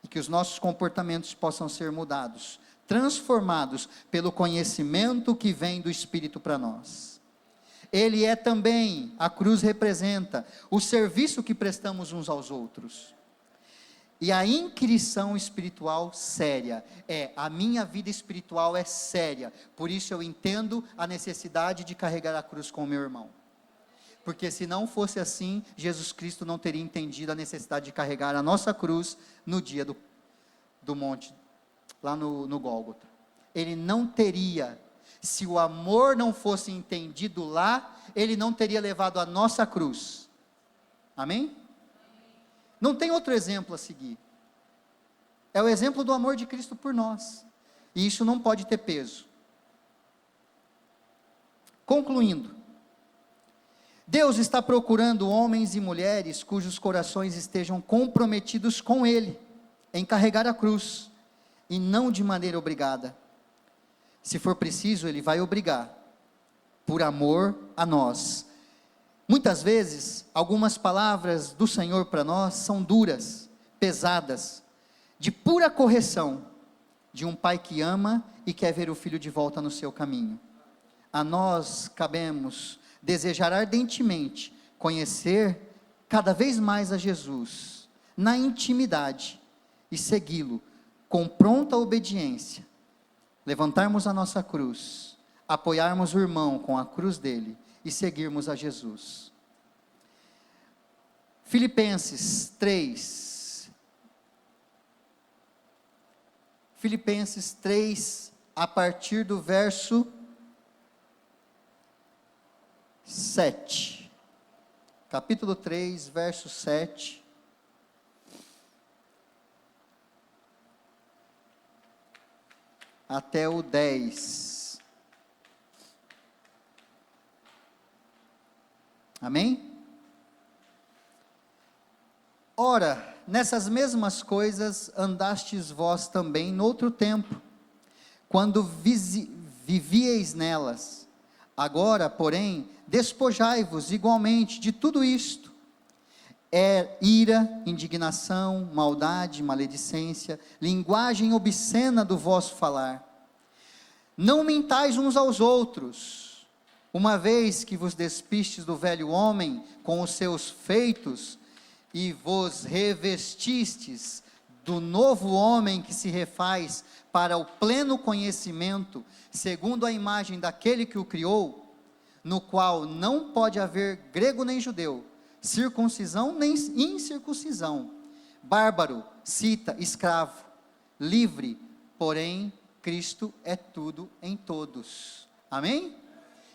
E que os nossos comportamentos possam ser mudados, transformados pelo conhecimento que vem do Espírito para nós. Ele é também, a cruz representa o serviço que prestamos uns aos outros. E a inquirição espiritual séria, a minha vida espiritual é séria, por isso eu entendo a necessidade de carregar a cruz com o meu irmão. Porque se não fosse assim, Jesus Cristo não teria entendido a necessidade de carregar a nossa cruz no dia do monte, lá no Gólgota. Ele não teria, se o amor não fosse entendido lá, ele não teria levado a nossa cruz. Amém? Não tem outro exemplo a seguir. É o exemplo do amor de Cristo por nós. E isso não pode ter peso. Concluindo, Deus está procurando homens e mulheres cujos corações estejam comprometidos com Ele, em carregar a cruz, e não de maneira obrigada. Se for preciso, Ele vai obrigar, por amor a nós. Muitas vezes, algumas palavras do Senhor para nós são duras, pesadas, de pura correção, de um pai que ama e quer ver o filho de volta no seu caminho. A nós cabemos desejar ardentemente conhecer cada vez mais a Jesus, na intimidade, e segui-lo com pronta obediência, levantarmos a nossa cruz, apoiarmos o irmão com a cruz dele, e seguirmos a Jesus. Filipenses 3, a partir do verso 7, capítulo 3, verso 7, até o 10, amém? Ora, nessas mesmas coisas andastes vós também noutro tempo, quando vivieis nelas. Agora, porém, despojai-vos igualmente de tudo isto: ira, indignação, maldade, maledicência, linguagem obscena do vosso falar. Não mentais uns aos outros, uma vez que vos despistes do velho homem com os seus feitos, e vos revestistes do novo homem que se refaz para o pleno conhecimento, segundo a imagem daquele que o criou, no qual não pode haver grego nem judeu, circuncisão nem incircuncisão, bárbaro, cita, escravo, livre, porém Cristo é tudo em todos. Amém?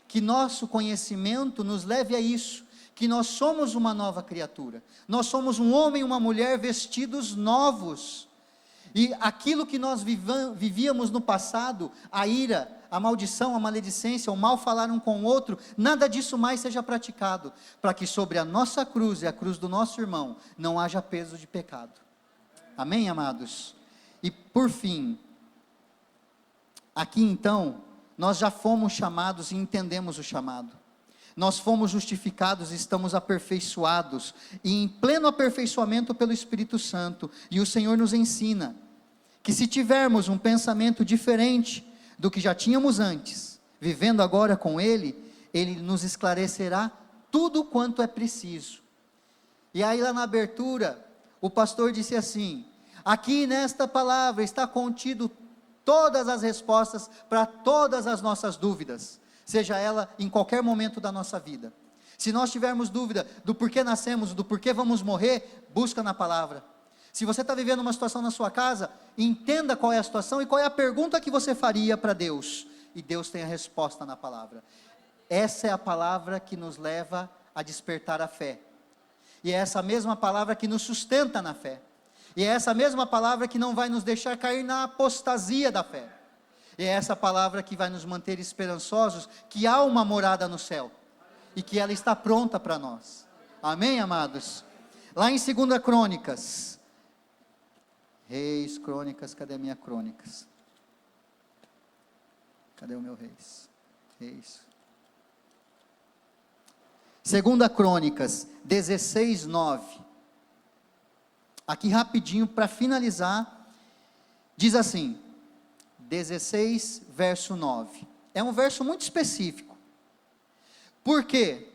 Que nosso conhecimento nos leve a isso, que nós somos uma nova criatura, nós somos um homem e uma mulher vestidos novos, e aquilo que nós vivíamos no passado, a ira, a maldição, a maledicência, o mal falar um com o outro, nada disso mais seja praticado, para que sobre a nossa cruz e a cruz do nosso irmão, não haja peso de pecado. Amém, amados? E por fim, aqui então, nós já fomos chamados e entendemos o chamado. Nós fomos justificados e estamos aperfeiçoados, e em pleno aperfeiçoamento pelo Espírito Santo, e o Senhor nos ensina, que se tivermos um pensamento diferente do que já tínhamos antes, vivendo agora com Ele, Ele nos esclarecerá tudo quanto é preciso. E aí lá na abertura, o pastor disse assim: aqui nesta palavra está contido todas as respostas para todas as nossas dúvidas, seja ela em qualquer momento da nossa vida. Se nós tivermos dúvida do porquê nascemos, do porquê vamos morrer, busca na palavra. Se você está vivendo uma situação na sua casa, entenda qual é a situação e qual é a pergunta que você faria para Deus, e Deus tem a resposta na palavra. Essa é a palavra que nos leva a despertar a fé, e é essa mesma palavra que nos sustenta na fé, e é essa mesma palavra que não vai nos deixar cair na apostasia da fé. E é essa palavra que vai nos manter esperançosos, que há uma morada no céu, e que ela está pronta para nós. Amém, amados? Lá em 2 Crônicas, Reis, Crônicas, cadê a minha Crônicas? Cadê o meu Reis? É isso. 2 Crônicas 16, 9. Aqui rapidinho para finalizar, diz assim, 16, verso 9. É um verso muito específico. Porque,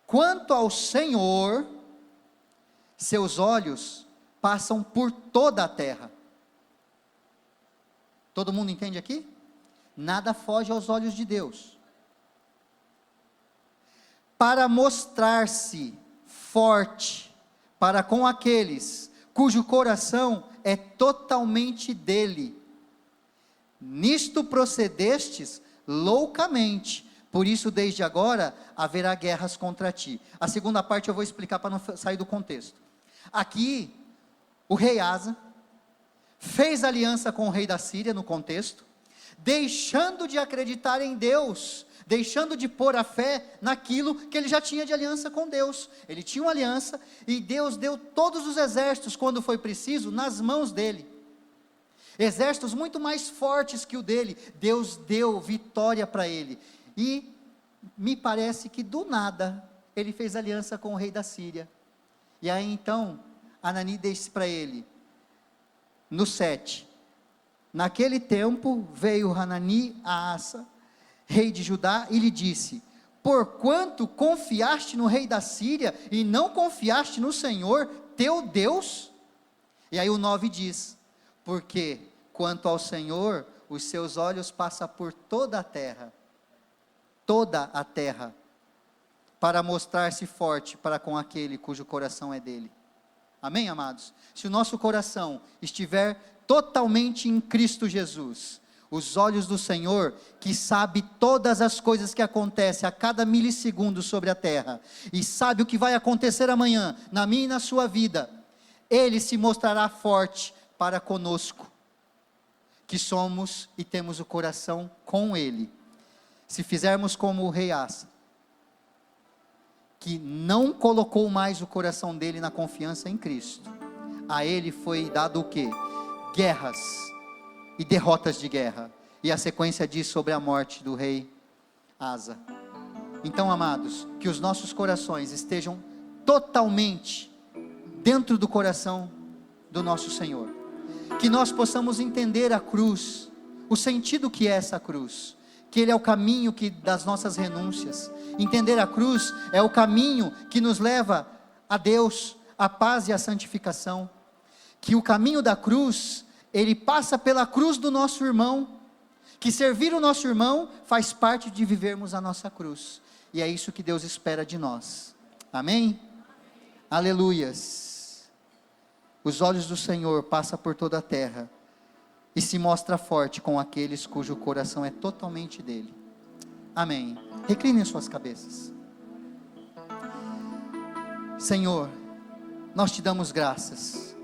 quanto ao Senhor, seus olhos passam por toda a terra. Todo mundo entende aqui? Nada foge aos olhos de Deus. Para mostrar-se forte para com aqueles cujo coração é totalmente dele. Nisto procedestes loucamente, por isso desde agora haverá guerras contra ti. A segunda parte eu vou explicar para não sair do contexto. Aqui, o rei Asa fez aliança com o rei da Síria, no contexto, deixando de acreditar em Deus, deixando de pôr a fé naquilo que ele já tinha de aliança com Deus. Ele tinha uma aliança e Deus deu todos os exércitos, quando foi preciso, nas mãos dele. Exércitos muito mais fortes que o dele, Deus deu vitória para ele. E me parece que do nada, ele fez aliança com o rei da Síria. E aí então, Hanani disse para ele, no 7, naquele tempo veio Hanani a Asa, rei de Judá, e lhe disse, porquanto confiaste no rei da Síria, e não confiaste no Senhor, teu Deus? E aí o 9 diz, porque quanto ao Senhor, os seus olhos passam por toda a terra, para mostrar-se forte para com aquele cujo coração é dele. Amém, amados? Se o nosso coração estiver totalmente em Cristo Jesus, os olhos do Senhor, que sabe todas as coisas que acontecem a cada milissegundo sobre a terra, e sabe o que vai acontecer amanhã, na minha e na sua vida, Ele se mostrará forte para conosco, que somos e temos o coração com Ele. Se fizermos como o rei Asa, que não colocou mais o coração dele na confiança em Cristo, a ele foi dado o quê? Guerras e derrotas de guerra, e a sequência diz sobre a morte do rei Asa. Então, amados, que os nossos corações estejam totalmente dentro do coração do nosso Senhor, que nós possamos entender a cruz, o sentido que é essa cruz, que Ele é o caminho das nossas renúncias. Entender a cruz é o caminho que nos leva a Deus, a paz e a santificação. Que o caminho da cruz, ele passa pela cruz do nosso irmão. Que servir o nosso irmão faz parte de vivermos a nossa cruz. E é isso que Deus espera de nós. Amém? Aleluias. Os olhos do Senhor passam por toda a terra e se mostra forte com aqueles cujo coração é totalmente dele. Amém. Reclinem suas cabeças. Senhor, nós te damos graças,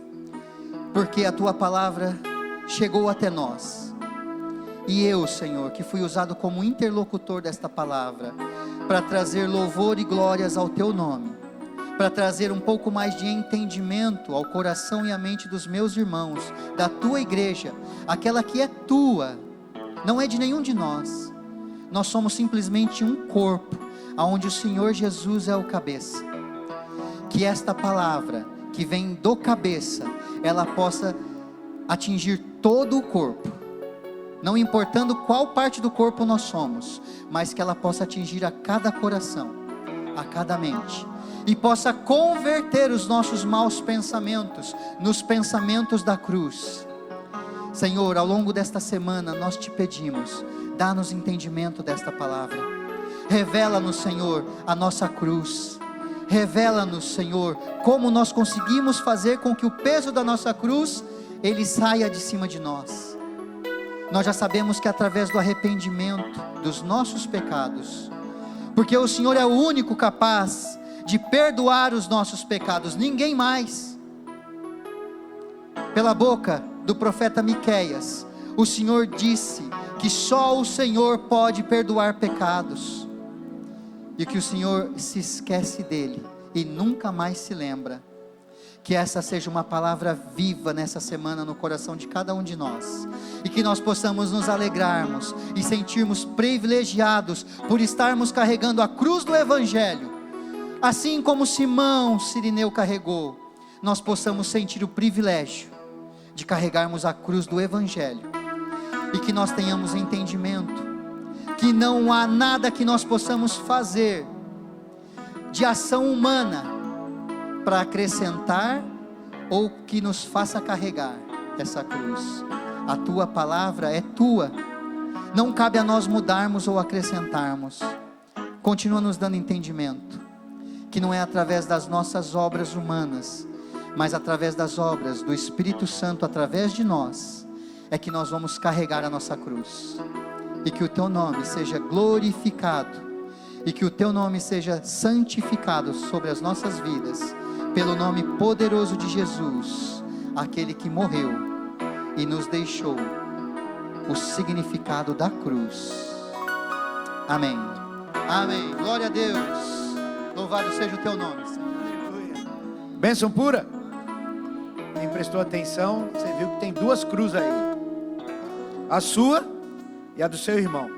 porque a tua palavra chegou até nós, e eu, Senhor, que fui usado como interlocutor desta palavra, para trazer louvor e glórias ao teu nome, para trazer um pouco mais de entendimento ao coração e à mente dos meus irmãos, da tua igreja, aquela que é tua, não é de nenhum de nós. Nós somos simplesmente um corpo, onde o Senhor Jesus é o cabeça. Que esta palavra, que vem do cabeça, ela possa atingir todo o corpo, não importando qual parte do corpo nós somos, mas que ela possa atingir a cada coração, a cada mente, e possa converter os nossos maus pensamentos nos pensamentos da cruz. Senhor, ao longo desta semana nós te pedimos, dá-nos entendimento desta palavra, revela-nos, Senhor, a nossa cruz, revela-nos, Senhor, como nós conseguimos fazer com que o peso da nossa cruz, ele saia de cima de nós. Nós já sabemos que através do arrependimento dos nossos pecados, porque o Senhor é o único capaz de perdoar os nossos pecados, ninguém mais. Pela boca do profeta Miqueias, o Senhor disse que só o Senhor pode perdoar pecados, e que o Senhor se esquece dele e nunca mais se lembra. Que essa seja uma palavra viva nessa semana no coração de cada um de nós. E que nós possamos nos alegrarmos e sentirmos privilegiados por estarmos carregando a cruz do Evangelho. Assim como Simão Cirineu carregou, nós possamos sentir o privilégio de carregarmos a cruz do Evangelho. E que nós tenhamos entendimento que não há nada que nós possamos fazer de ação humana para acrescentar ou que nos faça carregar essa cruz. A tua palavra é tua, não cabe a nós mudarmos ou acrescentarmos. Continua nos dando entendimento, que não é através das nossas obras humanas, mas através das obras do Espírito Santo, através de nós, é que nós vamos carregar a nossa cruz. E que o teu nome seja glorificado, e que o teu nome seja santificado sobre as nossas vidas, pelo nome poderoso de Jesus, aquele que morreu e nos deixou o significado da cruz. Amém. Amém. Glória a Deus. Louvado seja o teu nome, Senhor. Bênção pura. Quem prestou atenção, você viu que tem duas cruzes aí: a sua e a do seu irmão.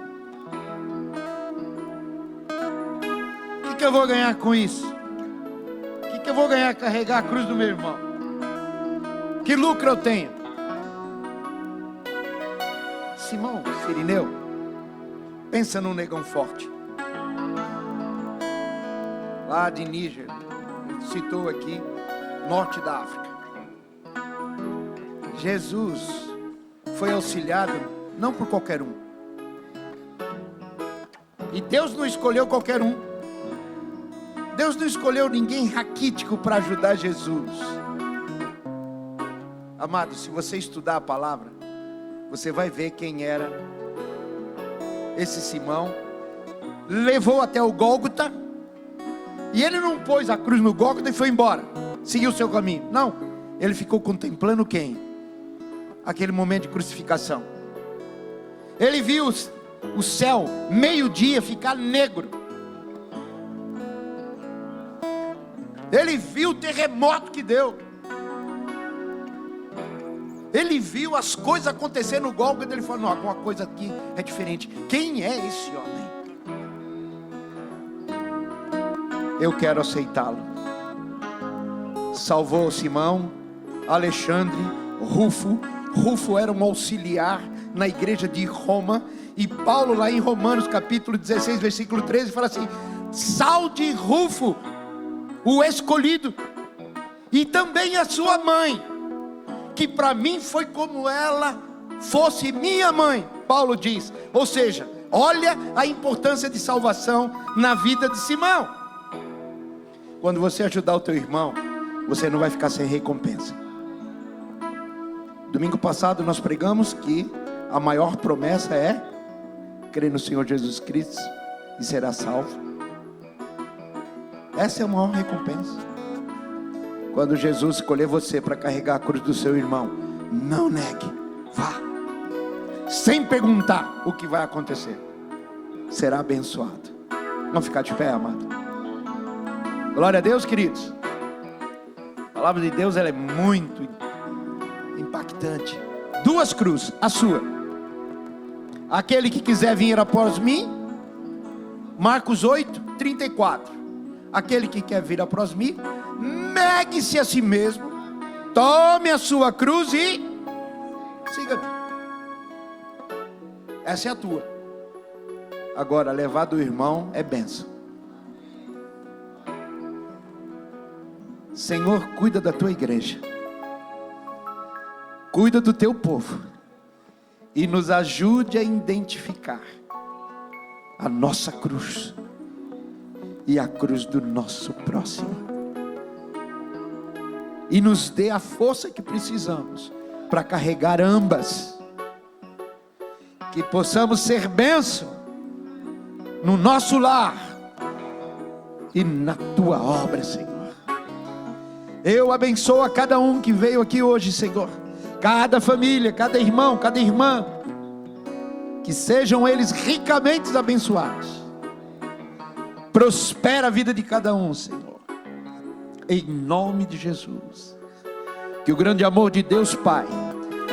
O que eu vou ganhar com isso? O que eu vou ganhar carregar a cruz do meu irmão? Que lucro eu tenho? Simão Cirineu, pensa num negão forte, lá de Níger, citou aqui, norte da África. Jesus foi auxiliado não por qualquer um, e Deus não escolheu qualquer um. Deus não escolheu ninguém raquítico para ajudar Jesus. Amado, se você estudar a palavra, você vai ver quem era esse Simão. Levou até o Gólgota, e ele não pôs a cruz no Gólgota e foi embora, seguiu o seu caminho. Não, ele ficou contemplando quem? Aquele momento de crucificação. Ele viu o céu, meio-dia, ficar negro. Ele viu o terremoto que deu. Ele viu as coisas acontecendo no Gólgota. Ele falou: não, alguma coisa aqui é diferente. Quem é esse homem? Eu quero aceitá-lo. Salvou Simão, Alexandre, Rufo. Rufo era um auxiliar na igreja de Roma. E Paulo, lá em Romanos capítulo 16, versículo 13, fala assim: salve Rufo, o escolhido, e também a sua mãe, que para mim foi como ela fosse minha mãe. Paulo diz, ou seja, olha a importância de salvação na vida de Simão. Quando você ajudar o teu irmão, você não vai ficar sem recompensa. Domingo passado nós pregamos que a maior promessa é crer no Senhor Jesus Cristo e será salvo. Essa é a maior recompensa. Quando Jesus escolher você para carregar a cruz do seu irmão, não negue, vá, sem perguntar o que vai acontecer. Será abençoado. Vamos ficar de pé, amado. Glória a Deus, queridos. A palavra de Deus, ela é muito impactante. Duas cruzes, a sua. Aquele que quiser vir após mim, Marcos 8, 34. Aquele que quer vir após mim, negue-se a si mesmo, tome a sua cruz e siga-me. Essa é a tua. Agora, levar do irmão é bênção. Senhor, cuida da tua igreja, cuida do teu povo, e nos ajude a identificar a nossa cruz e a cruz do nosso próximo, e nos dê a força que precisamos para carregar ambas, que possamos ser bênção no nosso lar e na tua obra, Senhor. Eu abençoo a cada um que veio aqui hoje, Senhor, cada família, cada irmão, cada irmã, que sejam eles ricamente abençoados. Prospera a vida de cada um, Senhor, em nome de Jesus. Que o grande amor de Deus Pai,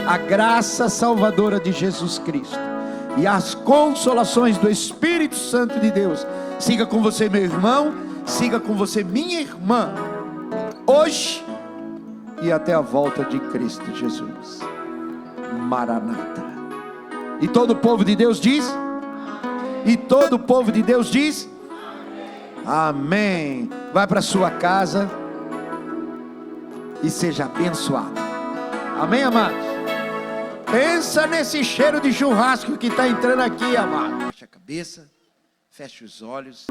a graça salvadora de Jesus Cristo e as consolações do Espírito Santo de Deus siga com você, meu irmão, siga com você, minha irmã, hoje e até a volta de Cristo Jesus. Maranata. E todo o povo de Deus diz? E todo o povo de Deus diz? Amém. Vai para sua casa e seja abençoado. Amém, amados? Pensa nesse cheiro de churrasco que está entrando aqui, amado. Fecha a cabeça, fecha os olhos.